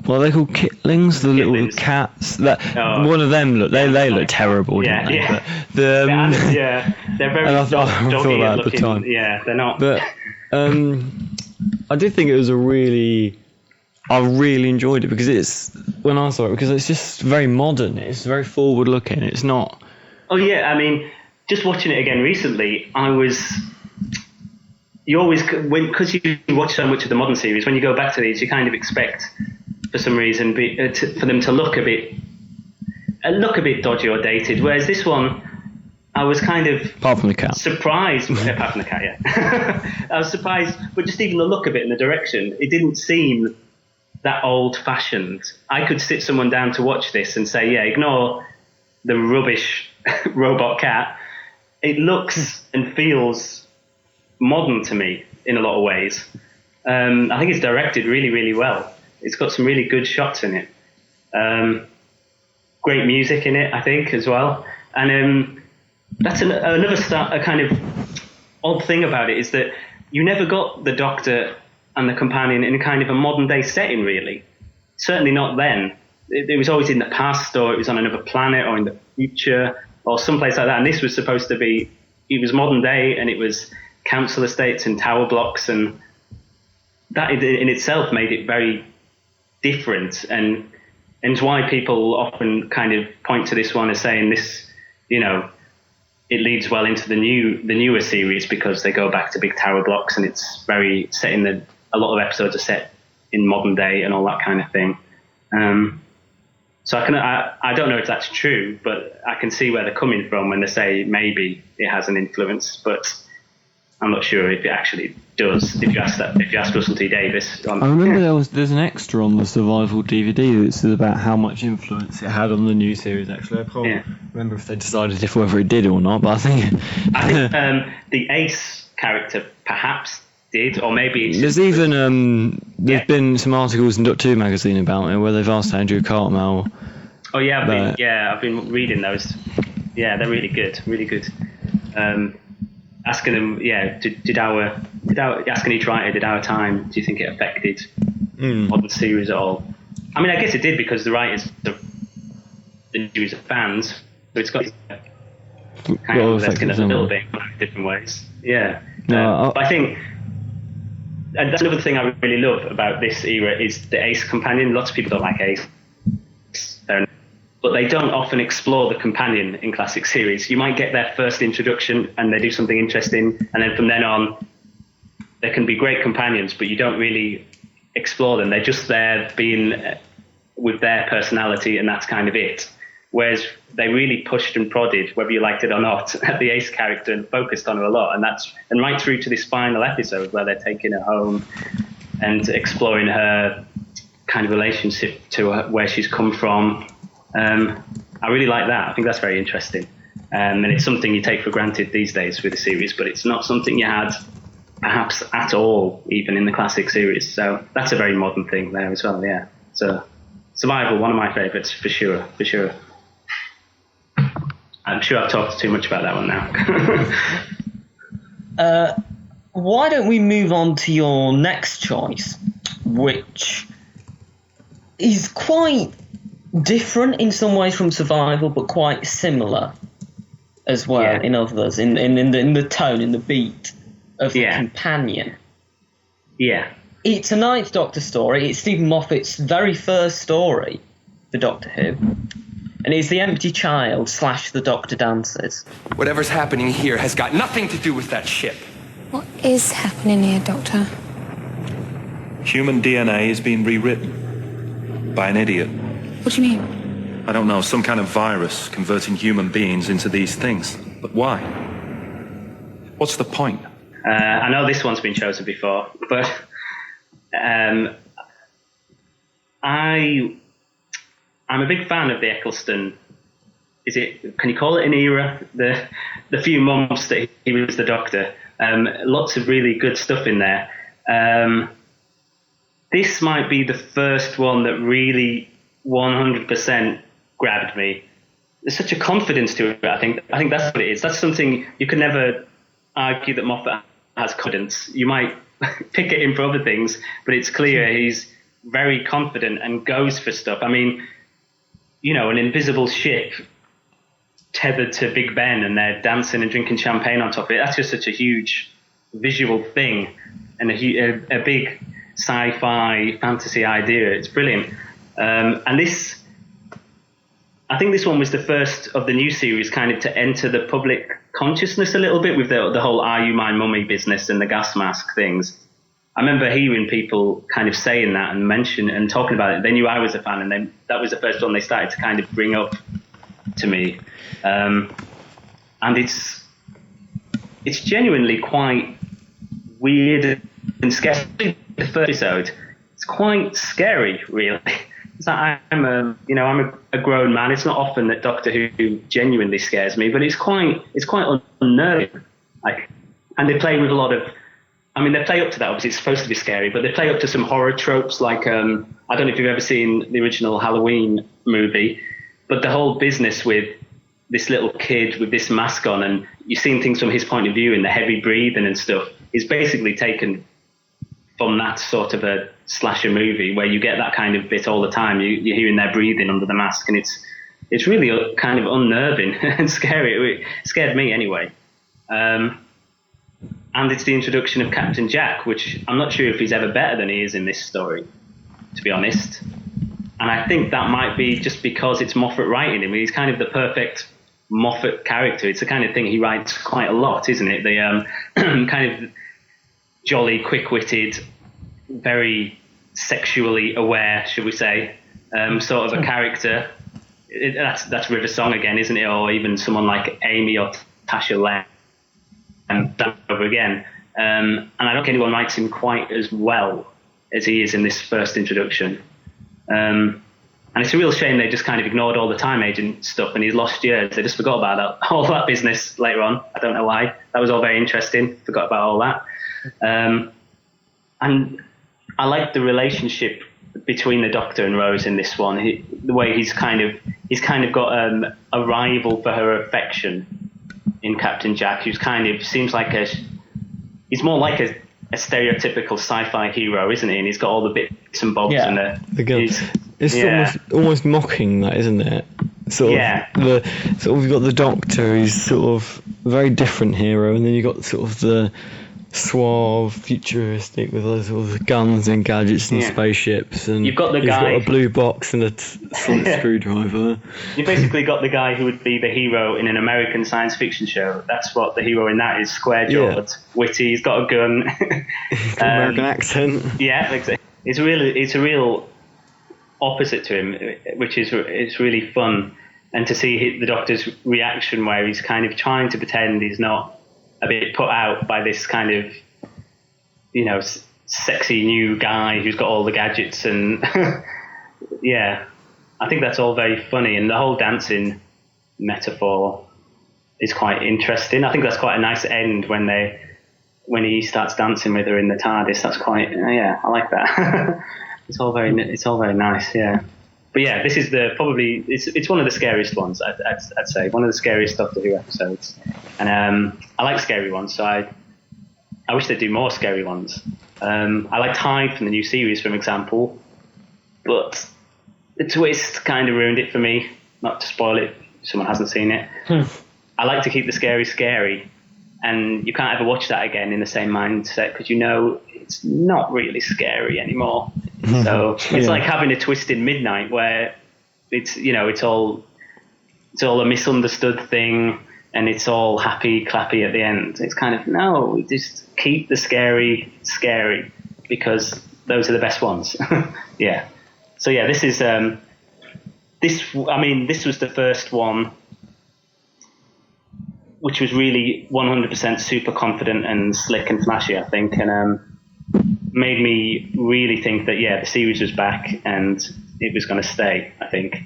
Speaker 1: what are they called? Kitlings, the little
Speaker 2: Kitlings.
Speaker 1: cats. One of them look. They look terrible, didn't they?
Speaker 2: Yeah.
Speaker 1: But
Speaker 2: They're very
Speaker 1: and I thought that
Speaker 2: doggy
Speaker 1: at the
Speaker 2: looking.
Speaker 1: time.
Speaker 2: Yeah, they're not.
Speaker 1: But I did think it was I really enjoyed it because it's just very modern. It's very forward looking. It's not.
Speaker 2: Oh yeah, I mean, just watching it again recently, you always, because you watch so much of the modern series, when you go back to these, you kind of expect, for some reason, for them to look a bit dodgy or dated. Whereas this one, I was kind of
Speaker 1: Apart from the cat.
Speaker 2: surprised. Apart from the cat, yeah. I was surprised, but just even the look of it and the direction, it didn't seem that old-fashioned. I could sit someone down to watch this and say, yeah, ignore the rubbish robot cat. It looks and feels modern to me in a lot of ways. I think it's directed really, really well. It's got some really good shots in it. Great music in it, I think, as well. And that's a kind of odd thing about it, is that you never got the Doctor and the companion in a kind of a modern day setting, really. Certainly not then. It was always in the past, or it was on another planet, or in the future, or someplace like that. And this was supposed to be, it was modern day, and it was council estates and tower blocks, and that in itself made it very different. And it's why people often kind of point to this one as saying this, it leads well into the newer series, because they go back to big tower blocks, and it's very set in a lot of episodes are set in modern day and all that kind of thing. So I don't know if that's true, but I can see where they're coming from when they say maybe it has an influence, but I'm not sure if it actually does. If you ask Russell T Davies,
Speaker 1: I remember there's an extra on the Survival DVD that says about how much influence it had on the new series. Actually, I can't remember if they decided whether it did or not, but I think
Speaker 2: the Ace character perhaps did, or maybe
Speaker 1: there's even there's been some articles in Doctor Who magazine about it where they've asked Andrew Cartmel.
Speaker 2: Oh yeah, I've been reading those. Yeah, they're really good, really good. Asking them, asking each writer, did our time, do you think it affected modern series at all? I mean, I guess it did, because the writers, the series are fans, but it's got kind of affected us a little bit in different ways. Yeah. But I think, and that's another thing I really love about this era, is the Ace companion. Lots of people don't like Ace, but they don't often explore the companion in classic series. You might get their first introduction and they do something interesting, and then from then on, there can be great companions, but you don't really explore them. They're just there being with their personality, and that's kind of it. Whereas they really pushed and prodded, whether you liked it or not, at the Ace character and focused on her a lot. And right through to this final episode where they're taking her home and exploring her kind of relationship to her, where she's come from. I really like that. I think that's very interesting. And it's something you take for granted these days with the series, but it's not something you had perhaps at all, even in the classic series. So that's a very modern thing there as well, yeah. So Survival, one of my favourites, for sure. I'm sure I've talked too much about that one now.
Speaker 3: Why don't we move on to your next choice, which is quite different in some ways from Survival, but quite similar as well in others, in the tone, in the beat of the companion.
Speaker 2: Yeah.
Speaker 3: It's a Ninth Doctor story. It's Stephen Moffat's very first story for Doctor Who. And it's The Empty Child / The Doctor Dances.
Speaker 10: Whatever's happening here has got nothing to do with that ship.
Speaker 5: What is happening here, Doctor?
Speaker 4: Human DNA is being rewritten by an idiot.
Speaker 5: What do you mean?
Speaker 4: I don't know, some kind of virus converting human beings into these things. But why? What's the point?
Speaker 2: I know this one's been chosen before, but I'm a big fan of the Eccleston. Can you call it an era? The few months that he was the Doctor. Lots of really good stuff in there. This might be the first one that really 100% grabbed me. There's such a confidence to it. I think that's what it is. That's something you can never argue that Moffat has confidence. You might pick at him for other things, but it's clear he's very confident and goes for stuff. I mean, an invisible ship tethered to Big Ben and they're dancing and drinking champagne on top of it. That's just such a huge visual thing and a big sci-fi fantasy idea. It's brilliant. And I think this one was the first of the new series kind of to enter the public consciousness a little bit with the whole "Are You My Mummy" business and the gas mask things. I remember hearing people kind of saying that and mention and talking about it. They knew I was a fan, and then that was the first one they started to kind of bring up to me. And it's genuinely quite weird and scary. The first episode, it's quite scary, really. It's like I'm a grown man. It's not often that Doctor Who genuinely scares me, but it's quite unnerving. And they play with a lot of. I mean, they play up to that. Obviously, it's supposed to be scary, but they play up to some horror tropes. Like I don't know if you've ever seen the original Halloween movie, but the whole business with this little kid with this mask on, and you've seen things from his point of view and the heavy breathing and stuff, is basically taken from that sort of a slasher movie where you get that kind of bit all the time. You're hearing their breathing under the mask, and it's really kind of unnerving and scary. It scared me anyway. And it's the introduction of Captain Jack, which I'm not sure if he's ever better than he is in this story, to be honest. And I think that might be just because it's Moffat writing him. He's kind of the perfect Moffat character. It's the kind of thing he writes quite a lot, isn't it? The kind of jolly, quick-witted, very sexually aware, should we say, sort of a character. That's River Song again, isn't it? Or even someone like Amy or Tasha Lamb. And done over again. And I don't think anyone writes him quite as well as he is in this first introduction. And it's a real shame they just kind of ignored all the time agent stuff and he's lost years. They just forgot about all that business later on. I don't know why. That was all very interesting. Forgot about all that. And I like the relationship between the Doctor and Rose in this one. The way he's kind of got a rival for her affection in Captain Jack, who's kind of seems like he's more like a stereotypical sci-fi hero, isn't he? And he's got all the bits and bobs and
Speaker 1: it's almost mocking that, isn't it? We've got the Doctor, who's sort of a very different hero, and then you've got sort of the suave, futuristic with those sort of guns and gadgets and spaceships, and
Speaker 2: you've got the
Speaker 1: he's
Speaker 2: guy
Speaker 1: got a blue box and a solid screwdriver.
Speaker 2: You basically got the guy who would be the hero in an American science fiction show. That's what the hero in that is: square-jawed, witty. He's got a gun,
Speaker 1: he's got American accent.
Speaker 2: Yeah, exactly. It's a real opposite to him, which is it's really fun, and to see the Doctor's reaction where he's kind of trying to pretend he's not a bit put out by this kind of, sexy new guy who's got all the gadgets and I think that's all very funny, and the whole dancing metaphor is quite interesting. I think that's quite a nice end when he starts dancing with her in the TARDIS. That's quite I like that. It's all very nice, yeah. But yeah, this is it's one of the scariest ones. I'd say one of the scariest Doctor Who episodes, and I like scary ones. So I wish they'd do more scary ones. I liked Hyde from the new series, for example, but the twist kind of ruined it for me. Not to spoil it, if someone hasn't seen it. I like to keep the scary, and you can't ever watch that again in the same mindset because it's not really scary anymore. So it's like having a twist in Midnight where it's all a misunderstood thing and it's all happy clappy at the end. It's kind of no, just keep the scary because those are the best ones. Yeah. So yeah, this is this was the first one which was really 100% super confident and slick and flashy, I think, and made me really think that the series was back and it was going to stay, I think.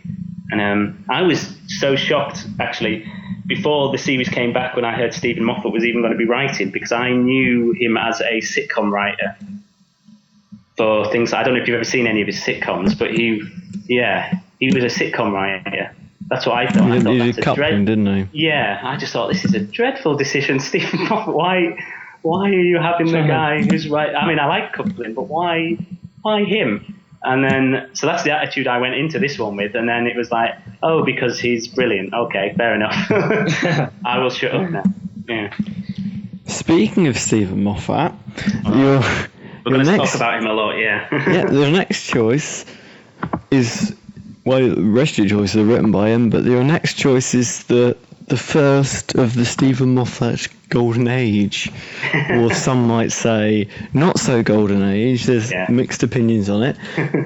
Speaker 2: And I was so shocked actually before the series came back when I heard Stephen Moffat was even going to be writing, because I knew him as a sitcom writer for things. I don't know if you've ever seen any of his sitcoms, but he was a sitcom writer. That's what I thought.
Speaker 1: He did coupling, didn't he?
Speaker 2: Yeah, I just thought this is a dreadful decision, Stephen Moffat. Why are you having the guy who's right? I mean, I like coupling, but why him? And then, so that's the attitude I went into this one with. And then it was like, oh, because he's brilliant. Okay, fair enough. I will shut up now. Yeah.
Speaker 1: Speaking of Stephen Moffat,
Speaker 2: we're going to talk about him a lot, yeah.
Speaker 1: yeah, the next choice is, well, the rest of your choices are written by him, but your next choice is the first of the Stephen Moffat golden age, or some might say not so golden age. There's mixed opinions on it,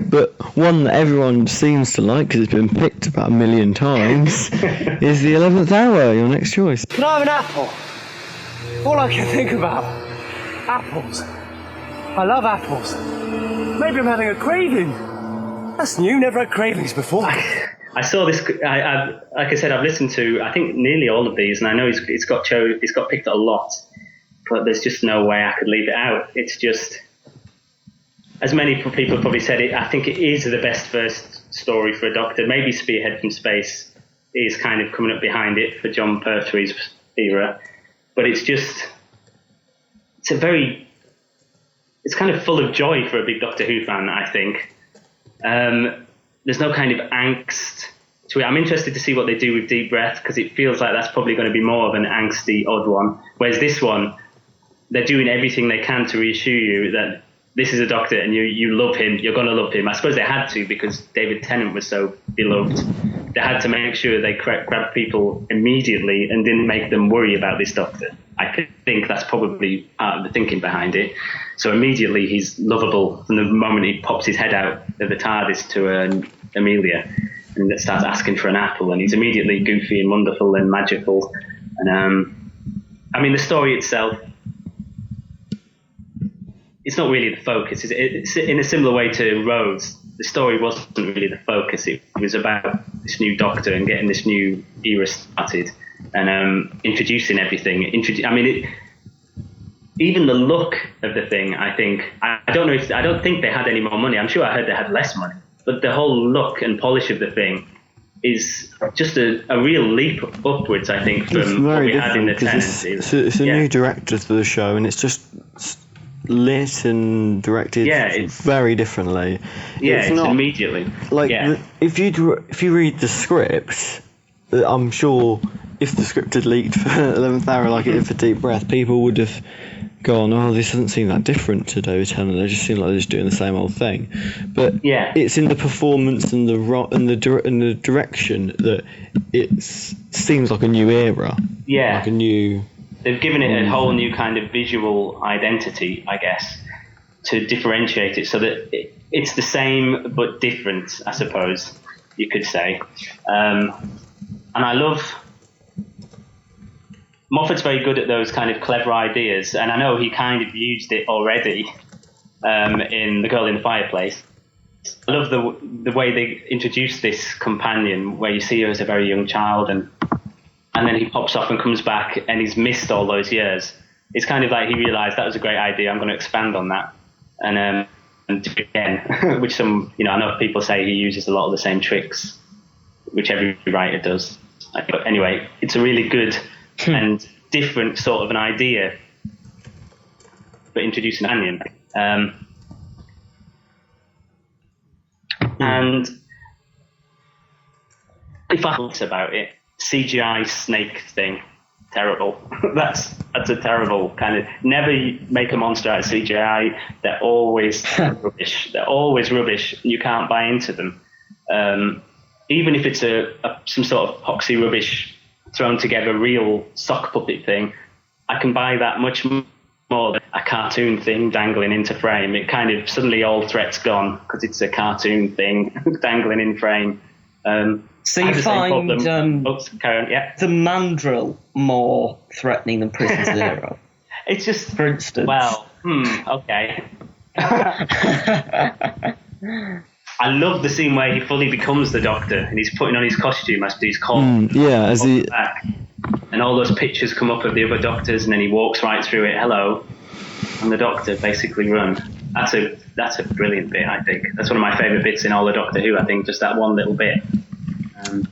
Speaker 1: but one that everyone seems to like because it's been picked about 1 million times is The 11th Hour, your next choice.
Speaker 8: Can I have an apple? All I can think about. Apples. I love apples. Maybe I'm having a craving. That's new, never had cravings before.
Speaker 2: I saw this. Like I said, I've listened to I think nearly all of these, and I know it's got picked a lot, but there's just no way I could leave it out. It's just, as many people probably said it. I think it is the best first story for a Doctor. Maybe Spearhead from Space is kind of coming up behind it for John Pertwee's era, but it's kind of full of joy for a big Doctor Who fan, I think. There's no kind of angst to it. I'm interested to see what they do with Deep Breath, because it feels like that's probably going to be more of an angsty, odd one. Whereas this one, they're doing everything they can to reassure you that this is a Doctor and you love him, you're going to love him. I suppose they had to, because David Tennant was so beloved. They had to make sure they grabbed people immediately and didn't make them worry about this Doctor. I think that's probably part of the thinking behind it. So immediately he's lovable from the moment he pops his head out of the TARDIS to Amelia and starts asking for an apple, and he's immediately goofy and wonderful and magical. And I mean, the story itself, it's not really the focus. It's in a similar way to Rhodes. The story wasn't really the focus. It was about this new Doctor and getting this new era started and introducing everything. Even the look of the thing, I think, I don't think they had any more money. I'm sure I heard they had less money, but the whole look and polish of the thing is just a real leap upwards, I think, from what we had in the Tennant.
Speaker 1: It's a new director to the show, and it's just lit and directed very differently.
Speaker 2: It's not immediately.
Speaker 1: If you read the script, I'm sure if the script had leaked for 11th Hour like it did for Deep Breath, people would have gone, oh, this doesn't seem that different to David Tennant. They just seem like they're just doing the same old thing. But it's in the performance and the direction that it seems like a new era.
Speaker 2: Yeah.
Speaker 1: Like a new...
Speaker 2: They've given it a whole new kind of visual identity, I guess, to differentiate it so that it's the same but different, I suppose you could say. And I love... Moffat's very good at those kind of clever ideas, and I know he kind of used it already in The Girl in the Fireplace. I love the way they introduced this companion, where you see her as a very young child, and then he pops off and comes back, and he's missed all those years. It's kind of like he realised that was a great idea. I'm going to expand on that, and do it again. Which I know people say he uses a lot of the same tricks, which every writer does. But anyway, it's a really good and different sort of an idea for introducing an onion. And if I thought about it, CGI snake thing, terrible. That's a terrible kind of... Never make a monster out of CGI. They're always rubbish. They're always rubbish. You can't buy into them. Even if it's some sort of poxy rubbish thrown together real sock puppet thing, I can buy that much more than a cartoon thing dangling into frame. It kind of suddenly all threat's gone because it's a cartoon thing dangling in frame.
Speaker 3: So you find the mandrill more threatening than Prison Zero?
Speaker 2: It's just,
Speaker 3: for instance.
Speaker 2: Well, okay. I love the scene where he fully becomes the Doctor and he's putting on his costume after he's called. Back. And all those pictures come up of the other Doctors, and then he walks right through it. Hello, I'm the Doctor. Basically, run. That's a brilliant bit. I think that's one of my favourite bits in all of Doctor Who. I think just that one little bit.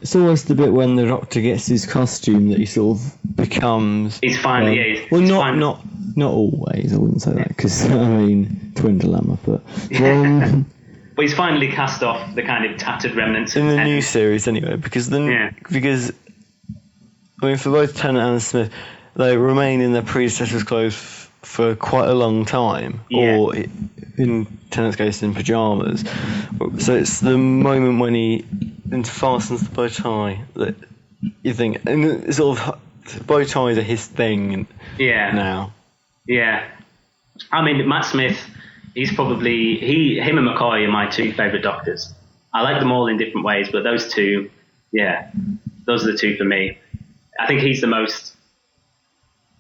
Speaker 1: It's almost the bit when the Doctor gets his costume that he sort of becomes.
Speaker 2: He's finally.
Speaker 1: Not always. I wouldn't say that because I mean twin dilemma, but.
Speaker 2: But he's finally cast off the kind of tattered remnants
Speaker 1: in
Speaker 2: of
Speaker 1: the
Speaker 2: Tennant.
Speaker 1: new series anyway, because I mean, for both Tennant and Smith, they remain in their predecessors' clothes for quite a long time, or in Tennant's case, in pajamas. So it's the moment when he fastens the bow tie that you think, and it's sort of bow ties are his thing now.
Speaker 2: Yeah, I mean, Matt Smith, he's probably him and McCoy are my two favourite Doctors. I like them all in different ways, but those two, those are the two for me. I think he's the most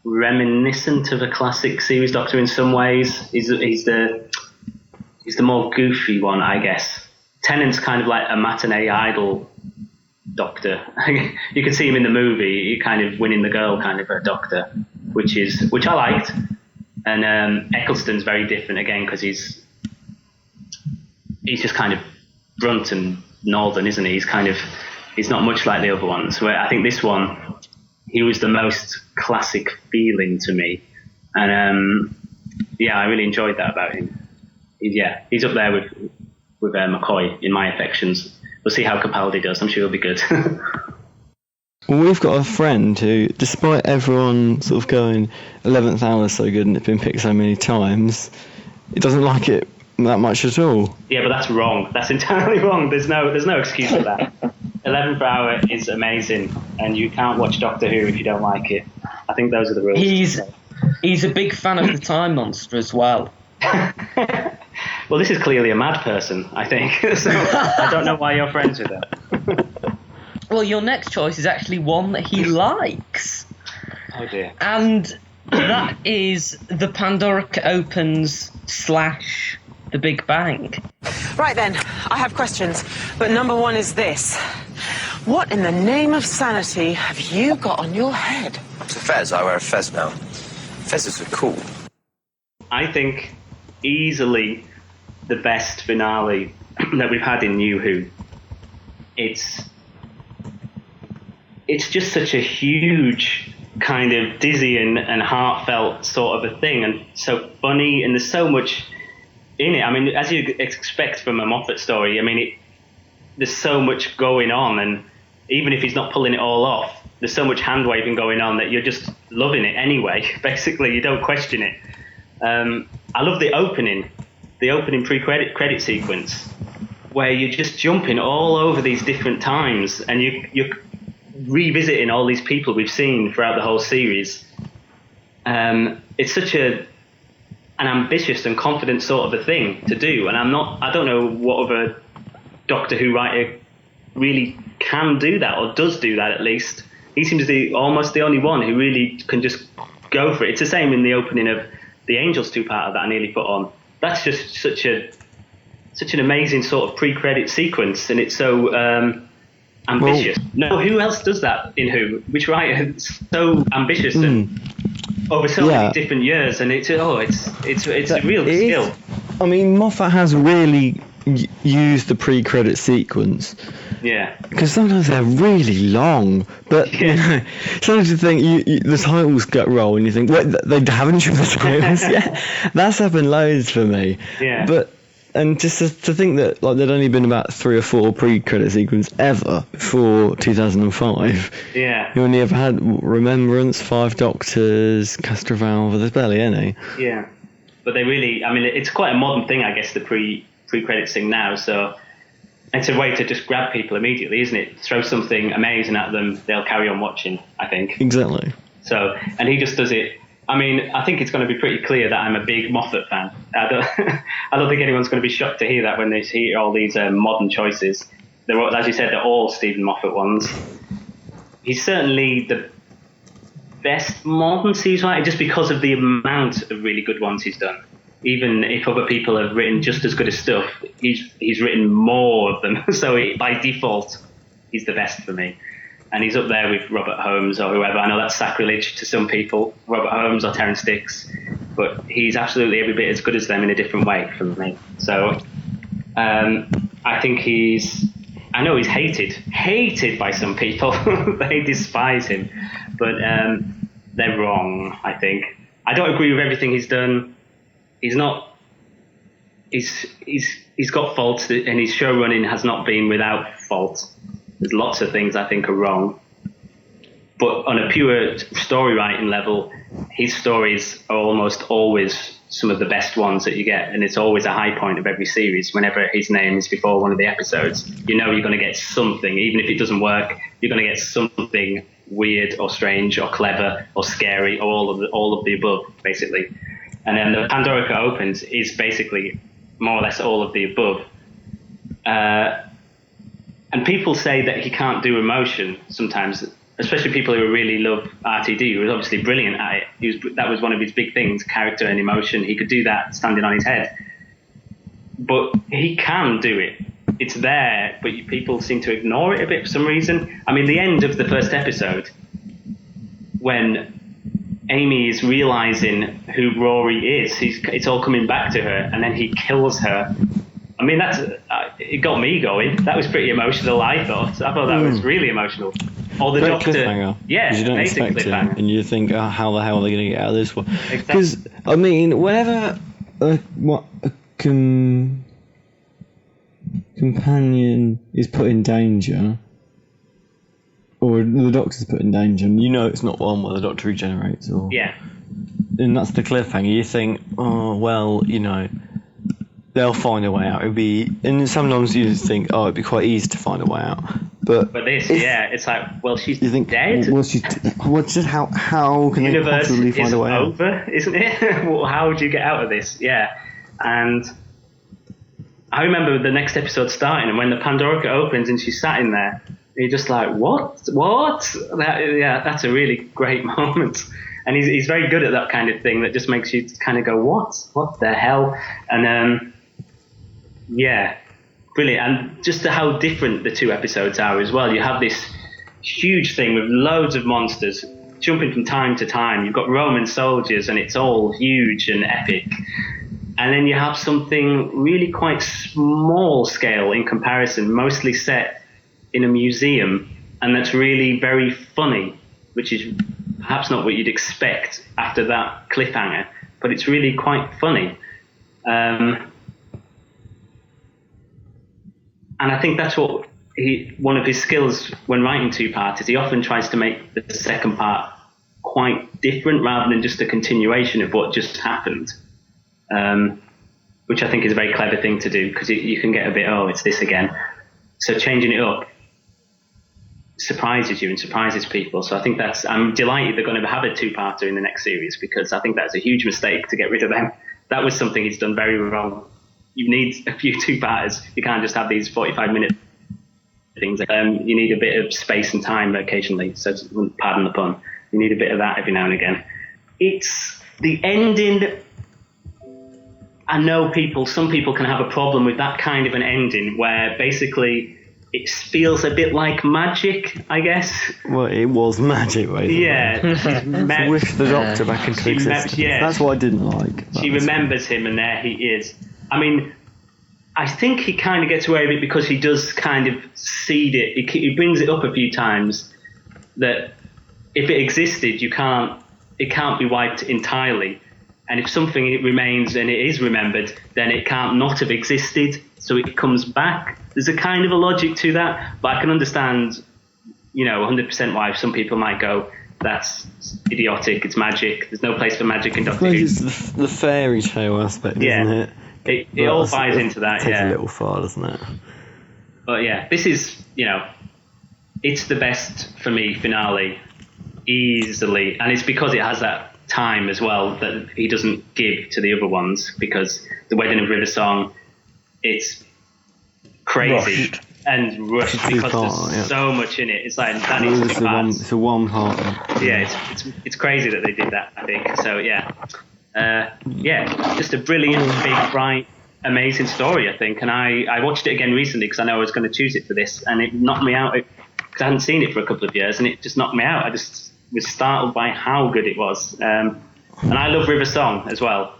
Speaker 2: reminiscent of a classic series Doctor in some ways. He's the more goofy one, I guess. Tennant's kind of like a matinee idol Doctor. You can see him in the movie, kind of winning the girl kind of a Doctor, which I liked. And Eccleston's very different again because he's just kind of brunt and northern, isn't he? He's not much like the other ones. Where I think this one, he was the most classic feeling to me, and I really enjoyed that about him. He's up there with McCoy in my affections. We'll see how Capaldi does. I'm sure he'll be good.
Speaker 1: Well, we've got a friend who, despite everyone sort of going 11th hour so good and it's been picked so many times, he doesn't like it that much at all.
Speaker 2: Yeah, but that's wrong. That's entirely wrong. There's no excuse for that. 11th hour is amazing, and you can't watch Doctor Who if you don't like it. I think those are the rules.
Speaker 3: He's a big fan of the Time Monster as well.
Speaker 2: Well, this is clearly a mad person, I think. So I don't know why you're friends with her.
Speaker 3: Well, your next choice is actually one that he likes.
Speaker 2: Oh dear.
Speaker 3: And that is the Pandorica Opens / The Big Bang.
Speaker 11: Right then, I have questions, but number one is this. What in the name of sanity have you got on your head?
Speaker 12: It's a fez. I wear a fez now. Fezzes are cool.
Speaker 2: I think easily the best finale that we've had in New Who. It's just such a huge kind of dizzying and heartfelt sort of a thing, and so funny, and there's so much in it. I mean, as you expect from a Moffat story, I mean, there's so much going on, and even if he's not pulling it all off, there's so much hand-waving going on that you're just loving it anyway. Basically, you don't question it. I love the opening pre-credit sequence, where you're just jumping all over these different times, and you're revisiting all these people we've seen throughout the whole series. It's such an ambitious and confident sort of a thing to do, and I don't know what other Doctor Who writer really can do that, or does do that at least. He seems to be almost the only one who really can just go for it. It's the same in the opening of the Angels two-parter that I nearly put on. That's just such an amazing sort of pre-credit sequence, and it's so ambitious. No, who else does that in Who? Which writer is so ambitious and over so many different years? And it's a real skill.
Speaker 1: I mean, Moffat has really used the pre-credit sequence.
Speaker 2: Yeah.
Speaker 1: Because sometimes they're really long, but you know, sometimes you think the titles get roll and you think, wait, they haven't shown the titles yet. That's happened loads for me.
Speaker 2: Yeah.
Speaker 1: And just to think that like there'd only been about 3 or 4 pre-credit sequences ever before 2005.
Speaker 2: Yeah.
Speaker 1: You only ever had Remembrance, 5 Doctors, Castrovalva. There's barely any.
Speaker 2: Yeah. But they really, I mean, it's quite a modern thing, I guess, the pre-credits thing now. So it's a way to just grab people immediately, isn't it? Throw something amazing at them, they'll carry on watching, I think.
Speaker 1: Exactly.
Speaker 2: So, and he just does it. I mean, I think it's going to be pretty clear that I'm a big Moffat fan. I don't think anyone's going to be shocked to hear that when they hear all these modern choices. As you said, they're all Stephen Moffat ones. He's certainly the best modern series writer just because of the amount of really good ones he's done. Even if other people have written just as good as stuff, he's written more of them. So by default, he's the best for me. And he's up there with Robert Holmes or whoever. I know that's sacrilege to some people, Robert Holmes or Terence Dicks, but he's absolutely every bit as good as them in a different way for me. So I think I know he's hated by some people. They despise him, but they're wrong, I think. I don't agree with everything he's done. He's he's got faults, and his show running has not been without fault. There's lots of things I think are wrong. But on a pure story writing level, his stories are almost always some of the best ones that you get, and it's always a high point of every series. Whenever his name is before one of the episodes, you know you're going to get something. Even if it doesn't work, you're going to get something weird or strange or clever or scary or all of the above, basically. And then the Pandorica Opens is basically more or less all of the above. And people say that he can't do emotion sometimes, especially people who really love RTD, who was obviously brilliant at it. That was one of his big things, character and emotion. He could do that standing on his head. But he can do it. It's there, but people seem to ignore it a bit for some reason. I mean, the end of the first episode, when Amy is realizing who Rory is, it's all coming back to her, and then he kills her. I mean, it got me going. That was pretty emotional, I thought. That was really emotional. Or the
Speaker 1: Great
Speaker 2: Doctor.
Speaker 1: cliffhanger.
Speaker 2: Yeah,
Speaker 1: you don't expect it,
Speaker 2: cliffhanger.
Speaker 1: and you think, oh, how the hell are they going to get out of this one?
Speaker 2: Exactly.
Speaker 1: Because, I mean, whenever a companion is put in danger, or the Doctor's put in danger, and you know it's not one where the Doctor regenerates,
Speaker 2: yeah,
Speaker 1: and that's the cliffhanger. You think, oh well, they'll find a way out. And sometimes you just think, oh, it'd be quite easy to find a way out. But
Speaker 2: this, it's like, well, she's dead.
Speaker 1: Well, how can they possibly find a way out?
Speaker 2: Over, isn't it? Well, how would you get out of this? Yeah, and I remember the next episode starting, and when the Pandorica opens and she's sat in there, you're just like, what? That's a really great moment. And he's very good at that kind of thing that just makes you kind of go, what the hell? And brilliant. And just how different the two episodes are as well. You have this huge thing with loads of monsters jumping from time to time. You've got Roman soldiers, and it's all huge and epic. And then you have something really quite small scale in comparison, mostly set in a museum, and that's really very funny, which is perhaps not what you'd expect after that cliffhanger, but it's really quite funny. And I think that's what one of his skills when writing two-part is he often tries to make the second part quite different rather than just a continuation of what just happened, which I think is a very clever thing to do, because you can get a bit, it's this again. So changing it up surprises you and surprises people. So I think I'm delighted they're going to have a two-parter in the next series, because I think that's a huge mistake to get rid of them. That was something he's done very wrong. You need a few two-parters. You can't just have these 45-minute things. You need a bit of space and time occasionally. So pardon the pun. You need a bit of that every now and again. It's the ending. I know some people can have a problem with that kind of an ending where basically it feels a bit like magic, I guess.
Speaker 1: Well, it was magic, right?
Speaker 2: Yeah.
Speaker 1: To wish the Doctor back into existence. That's what I didn't like.
Speaker 2: She remembers him, and there he is. I mean, I think he kind of gets away with it because he does kind of seed it. He brings it up a few times that if it existed, it can't be wiped entirely. And if something remains and it is remembered, then it can't not have existed. So it comes back. There's a kind of a logic to that, but I can understand, 100% why some people might go, that's idiotic, it's magic, there's no place for magic in Doctor Who.
Speaker 1: It's the fairy tale aspect, isn't it?
Speaker 2: It all buys into that,
Speaker 1: takes a little far, doesn't it?
Speaker 2: But yeah, this is, it's the best, for me, finale, easily. And it's because it has that time as well that he doesn't give to the other ones, because the Wedding of River Song, it's crazy and rushed because there's so much in it. It's like that needs to be parts.
Speaker 1: It's a one part.
Speaker 2: Yeah, it's crazy that they did that, I think. So just a brilliant, big, bright, amazing story, I think. And I watched it again recently because I know I was going to choose it for this, and it knocked me out because I hadn't seen it for a couple of years, and it just knocked me out. I just was startled by how good it was. And I love River Song as well.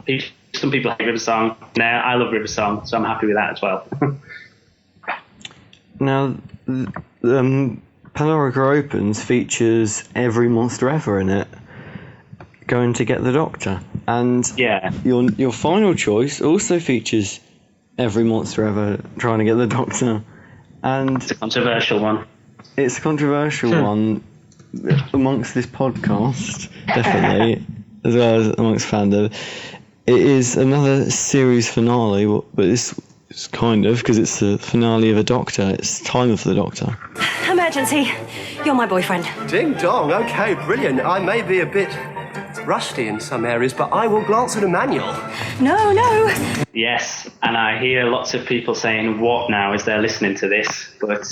Speaker 2: Some people hate River Song. I love River Song, so I'm happy with that as well.
Speaker 1: Now, Pandorica Opens features every monster ever in it going to get the Doctor, and your final choice also features every monster ever trying to get the Doctor. And
Speaker 2: it's a controversial one.
Speaker 1: It's a controversial one amongst this podcast, definitely, as well as amongst fandom. It is another series finale, but it's kind of, because it's the finale of a Doctor. It's time of the Doctor.
Speaker 13: Emergency. You're my boyfriend.
Speaker 8: Ding dong. Okay, brilliant. I may be a bit rusty in some areas, but I will glance at a manual.
Speaker 13: No.
Speaker 2: Yes, and I hear lots of people saying, what now, as they're listening to this, but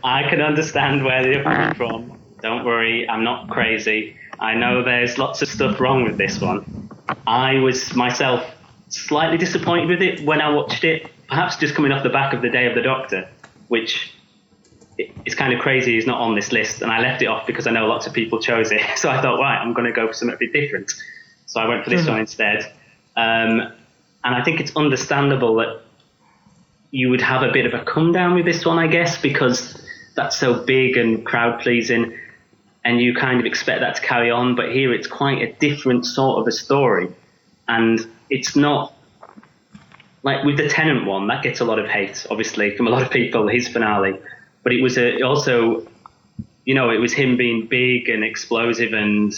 Speaker 2: I can understand where they're coming from. Don't worry, I'm not crazy. I know there's lots of stuff wrong with this one. I was, myself, slightly disappointed with it when I watched it, perhaps just coming off the back of the Day of the Doctor, which it's kind of crazy he's not on this list, and I left it off because I know lots of people chose it. So I thought, right, I'm going to go for something a bit different. So I went for this one instead. And I think it's understandable that you would have a bit of a come down with this one, I guess, because that's so big and crowd pleasing, and you kind of expect that to carry on. But here it's quite a different sort of a story, and it's not like with the Tennant one that gets a lot of hate, obviously, from a lot of people. His finale. But it was also, you know, it was him being big and explosive and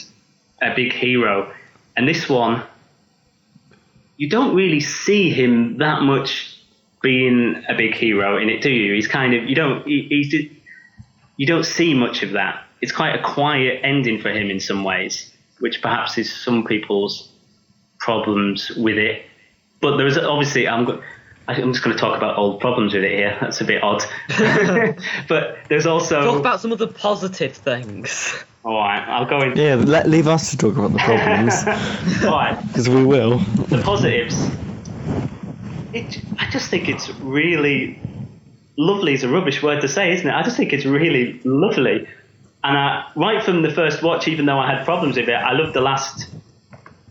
Speaker 2: a big hero. And this one, you don't really see him that much being a big hero in it, do you? He's kind of, you don't see much of that. It's quite a quiet ending for him in some ways, which perhaps is some people's problems with it. But there is obviously, I'm just going to talk about old problems with it here. That's a bit odd. But there's also...
Speaker 3: Talk about some of the positive things.
Speaker 2: All right, I'll go in...
Speaker 1: Yeah, leave us to talk about the problems.
Speaker 2: All right.
Speaker 1: Because we will.
Speaker 2: The positives. I just think it's really... Lovely is a rubbish word to say, isn't it? I just think it's really lovely. And right from the first watch, even though I had problems with it, I loved the last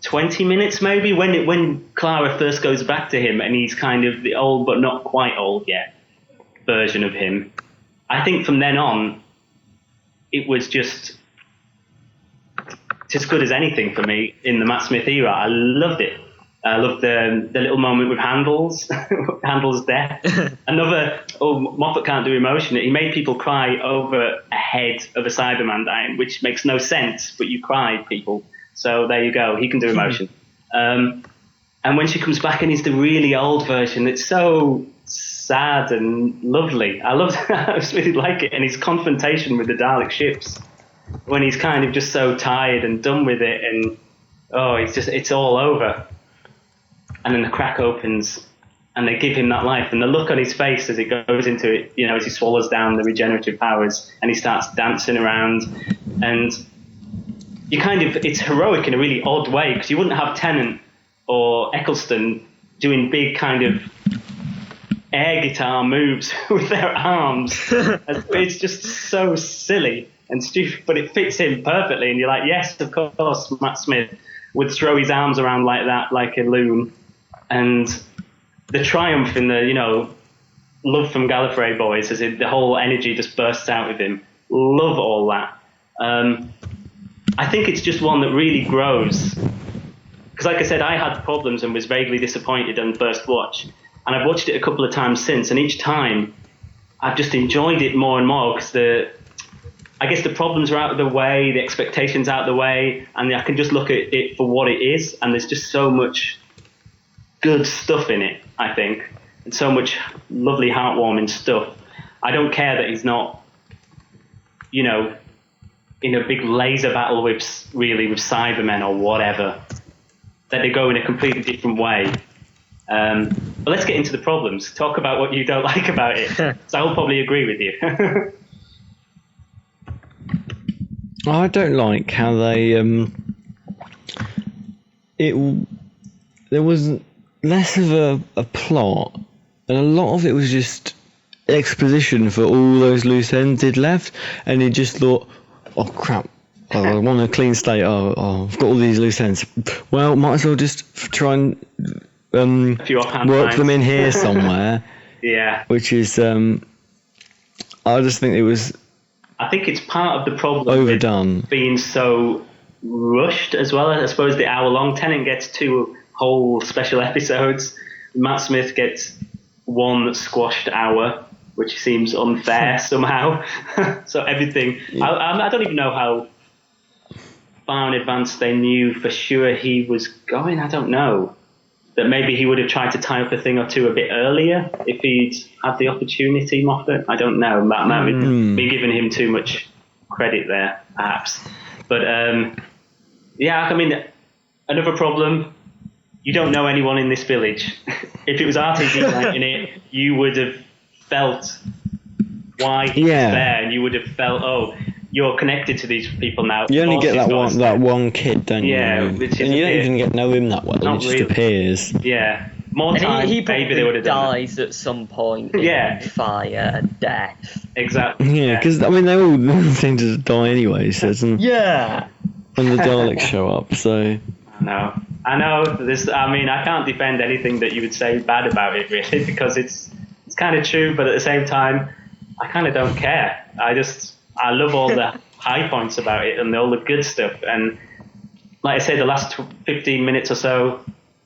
Speaker 2: 20 minutes maybe, when Clara first goes back to him and he's kind of the old but not quite old yet version of him. I think from then on it was just good as anything for me in the Matt Smith era. I loved it. I loved the little moment with Handel's death. Moffat can't do emotion. He made people cry over a head of a Cyberman dying, which makes no sense, but you cried, people. So there you go. He can do emotion. And when she comes back and he's the really old version, it's so sad and lovely. I just really like it. And his confrontation with the Dalek ships, when he's kind of just so tired and done with it, and it's all over. And then the crack opens and they give him that life, and the look on his face as it goes into it, you know, as he swallows down the regenerative powers and he starts dancing around, and it's heroic in a really odd way, because you wouldn't have Tennant or Eccleston doing big kind of air guitar moves with their arms. It's just so silly and stupid, but it fits him perfectly, and you're like, yes, of course, Matt Smith would throw his arms around like that, like a loon. And the triumph in the, you know, love from Gallifrey boys, as the whole energy just bursts out with him. Love all that. I think it's just one that really grows. Because like I said, I had problems and was vaguely disappointed on the first watch. And I've watched it a couple of times since, and each time I've just enjoyed it more and more, because I guess the problems are out of the way, the expectations out of the way, and I can just look at it for what it is, and there's just so much good stuff in it, I think, and so much lovely, heartwarming stuff. I don't care that he's not, you know, in a big laser battle with Cybermen or whatever, that they go in a completely different way. But let's get into the problems. Talk about what you don't like about it. So I'll probably agree with you.
Speaker 1: I don't like how they there was less of a plot, and a lot of it was just exposition for all those loose ends he'd left, and he just thought, oh crap, I want a clean slate, I've got all these loose ends, well, might as well just try and work them in here somewhere.
Speaker 2: Yeah.
Speaker 1: Which is I just think it was,
Speaker 2: I think it's part of the problem
Speaker 1: overdone,
Speaker 2: with being so rushed as well. I suppose the hour long, Tennant gets 2 whole special episodes. Matt Smith gets one squashed hour, which seems unfair somehow. So everything, I don't even know how far in advance they knew for sure he was going. I don't know. That maybe he would have tried to tie up a thing or two a bit earlier if he'd had the opportunity, Moffat. I don't know. That might be giving him too much credit there, perhaps. But yeah, I mean, another problem, you don't know anyone in this village. If it was RTD writing it, you would have felt why he's there, and you would have felt, oh, you're connected to these people now.
Speaker 1: You only get that one kid, don't you?
Speaker 2: Yeah,
Speaker 1: and you don't even get to know him that well. He just appears.
Speaker 2: Yeah, more time.
Speaker 3: He
Speaker 2: maybe they would have done
Speaker 3: dies at some point. In fire, death.
Speaker 2: Exactly.
Speaker 1: Yeah, because I mean they all seem to die anyway. So it's when the Daleks show up. So
Speaker 2: I know. This. I mean, I can't defend anything that you would say bad about it, really, because it's kind of true. But at the same time, I kind of don't care. I love all the high points about it and all the good stuff. And like I say, the last 15 minutes or so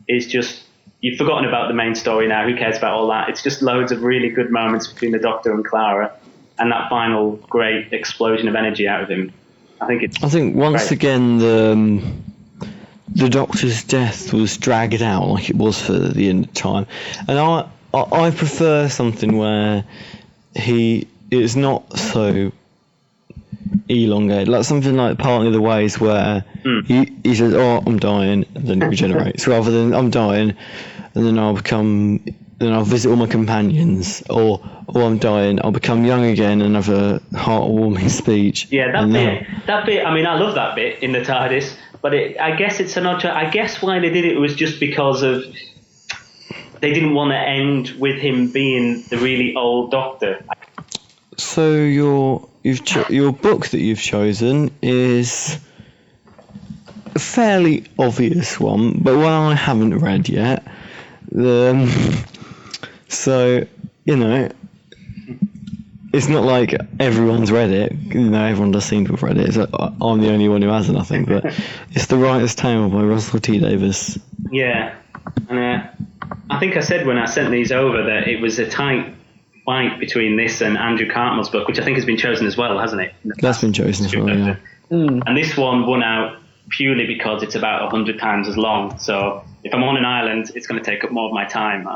Speaker 2: is just, you've forgotten about the main story now. Who cares about all that? It's just loads of really good moments between the Doctor and Clara and that final great explosion of energy out of him. I think
Speaker 1: once again the Doctor's death was dragged out like it was for the end of time. And I prefer something where he is not so elongated, like something like Partly the Ways, where he says, "Oh, I'm dying," and then he regenerates, rather than "I'm dying," and then I'll visit all my companions, or I'm dying, I'll become young again and have a heartwarming speech.
Speaker 2: Yeah, that bit. I mean, I love that bit in the TARDIS, but I guess it's an odd. I guess why they did it was just because of they didn't want to end with him being the really old Doctor.
Speaker 1: So your book that you've chosen is a fairly obvious one, but one I haven't read yet. So, you know, it's not like everyone's read it. You know, everyone does seem to have read it. So I'm the only one who hasn't, I think. But it's The Writer's Tale by Russell T Davies.
Speaker 2: Yeah, and I think I said when I sent these over that it was a tight fight between this and Andrew Cartmell's book, which I think has been chosen as well, hasn't it?
Speaker 1: That's been chosen as well, yeah.
Speaker 2: And this one won out purely because it's about 100 times as long. So if I'm on an island, it's going to take up more of my time,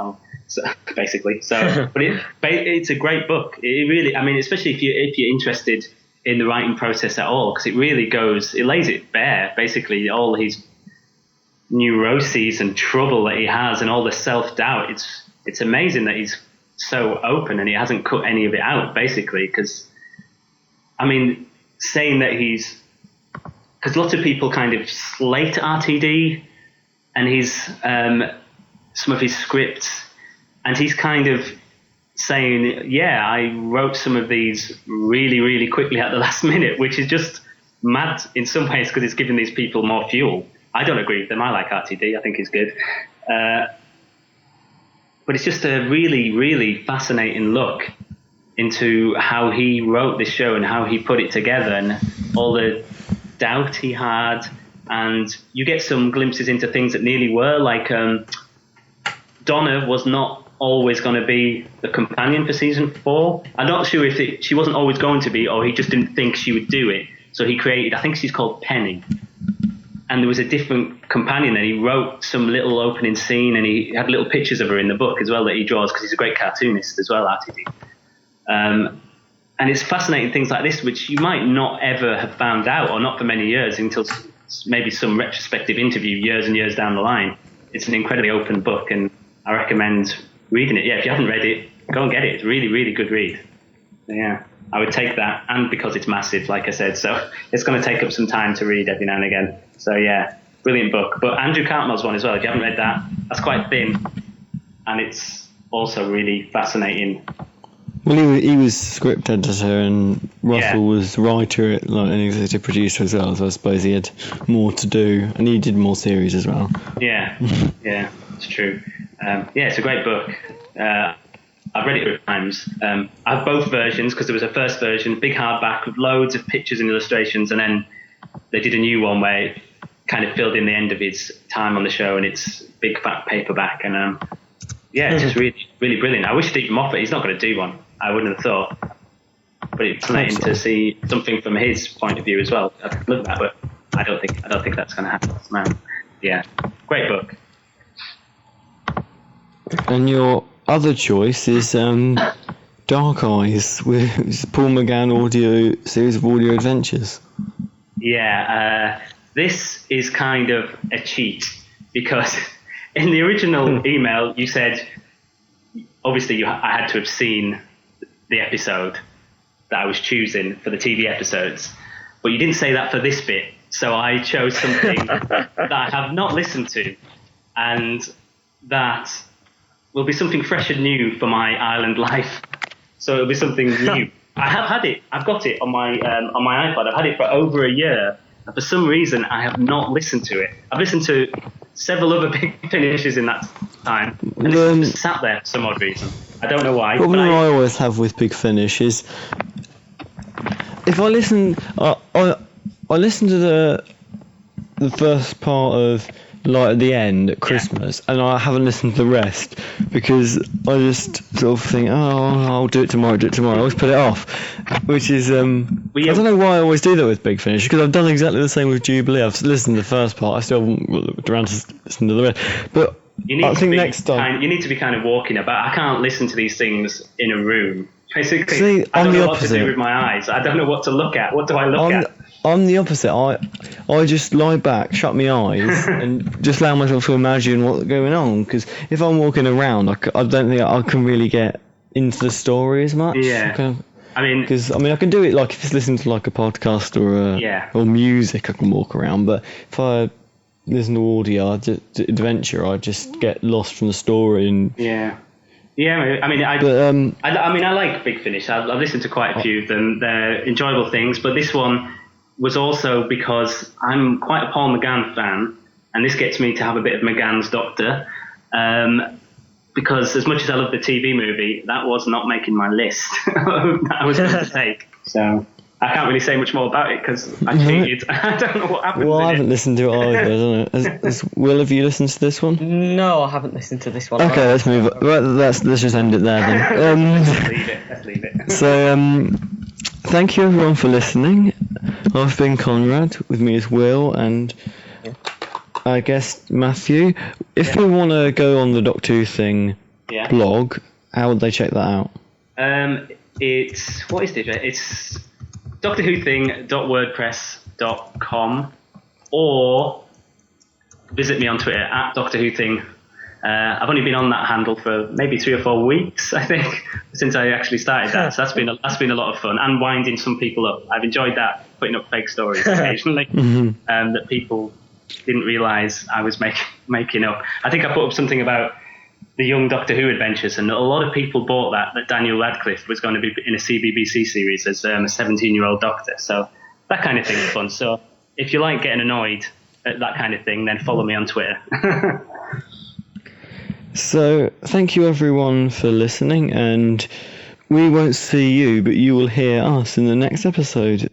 Speaker 2: basically. So, but it's a great book. It really, I mean, especially if you're interested in the writing process at all, because it really it lays it bare, basically, all his neuroses and trouble that he has and all the self-doubt. It's amazing that he's so open and he hasn't cut any of it out, basically, because I mean, saying that because lots of people kind of slate RTD and some of his scripts, and he's kind of saying, yeah, I wrote some of these really, really quickly at the last minute, which is just mad in some ways because it's giving these people more fuel. I don't agree with them. I like RTD. I think he's good. But it's just a really, really fascinating look into how he wrote this show and how he put it together and all the doubt he had. And you get some glimpses into things that nearly were, like Donna was not always going to be the companion for season 4. I'm not sure if she wasn't always going to be, or he just didn't think she would do it. So he created, I think she's called Penny. And there was a different companion, and he wrote some little opening scene, and he had little pictures of her in the book as well that he draws, because he's a great cartoonist as well, RTD. And it's fascinating things like this, which you might not ever have found out, or not for many years, until maybe some retrospective interview years and years down the line. It's an incredibly open book, and I recommend reading it. Yeah, if you haven't read it, go and get it. It's a really, really good read. Yeah, I would take that, and because it's massive, like I said, so it's going to take up some time to read every now and again. So yeah, brilliant book. But Andrew Cartmell's one as well, if you haven't read that, that's quite thin, and it's also really fascinating.
Speaker 1: Well, he was script editor, and Russell was writer and executive producer as well, so I suppose he had more to do, and he did more series as well.
Speaker 2: Yeah, it's true. It's a great book. I've read it 3 times. I have both versions, because there was a first version, big hardback with loads of pictures and illustrations, and then they did a new one where it kind of filled in the end of his time on the show, and it's big fat paperback, and Yeah, it's just really, really brilliant. I wish Stephen Moffat, he's not going to do one. I wouldn't have thought. But it's fascinating to see something from his point of view as well. I'd love that, but I don't think that's going to happen. No. Yeah, great book.
Speaker 1: And your other choice is Dark Eyes, with Paul McGann audio series of audio adventures.
Speaker 2: Yeah, this is kind of a cheat because in the original email you said, obviously I had to have seen the episode that I was choosing for the TV episodes, but you didn't say that for this bit. So I chose something that I have not listened to, and that will be something fresh and new for my Ireland life. So it'll be something new. I have had it. I've got it on my iPod. I've had it for over a year, and for some reason I have not listened to it. I've listened to several other Big Finishes in that time, and it's just sat there for some odd reason. I don't know why.
Speaker 1: The problem I always have with Big Finish is if I listen, I listen to the first part of Light at the End at Christmas, and I haven't listened to the rest because I just sort of think, I'll do it tomorrow. I always put it off, which is I don't know why I always do that with Big Finish, because I've done exactly the same with Jubilee. I've listened to the first part, I still haven't looked around to listen to the rest, but I think next time
Speaker 2: you need to be kind of walking about. I can't listen to these things in a room. Basically,
Speaker 1: see,
Speaker 2: I don't
Speaker 1: I'm
Speaker 2: know
Speaker 1: the
Speaker 2: what to do with my eyes. I don't know what to look at. What do I look at?
Speaker 1: I'm the opposite. I just lie back, shut my eyes, and just allow myself to imagine what's going on. Because if I'm walking around, I don't think I can really get into the story as much.
Speaker 2: Yeah.
Speaker 1: Because I can do it like if it's listening to like a podcast or music, I can walk around. But if I listen to audio, adventure, I just get lost from the story and.
Speaker 2: Yeah. Yeah, I like Big Finish. I've listened to quite a few of them. They're enjoyable things, but this one was also because I'm quite a Paul McGann fan, and this gets me to have a bit of McGann's Doctor, because as much as I love the TV movie, that was not making my list that I was going to take. So I can't really say much more about it because I cheated. I don't know what happened.
Speaker 1: Well, I haven't listened to it either, I don't know. Will, have you listened to this one?
Speaker 3: No, I haven't listened to this one.
Speaker 1: Okay, let's move on. Right, let's just end it there then.
Speaker 2: Let's leave it.
Speaker 1: So, thank you everyone for listening. I've been Conrad, with me is Will and I guess Matthew. If you want to go on the Doctor Who Thing blog, how would they check that out?
Speaker 2: It's doctorwhothing.wordpress.com, or visit me on Twitter at Doctor Who Thing. I've only been on that handle for maybe 3 or 4 weeks, I think, since I actually started that. So that's been a lot of fun, and winding some people up. I've enjoyed that, putting up fake stories occasionally that people didn't realise I was making up. I think I put up something about the young Doctor Who adventures, and a lot of people bought that Daniel Radcliffe was going to be in a CBBC series as a 17-year-old Doctor. So that kind of thing is fun. So if you like getting annoyed at that kind of thing, then follow me on Twitter.
Speaker 1: So thank you everyone for listening, and we won't see you, but you will hear us in the next episode.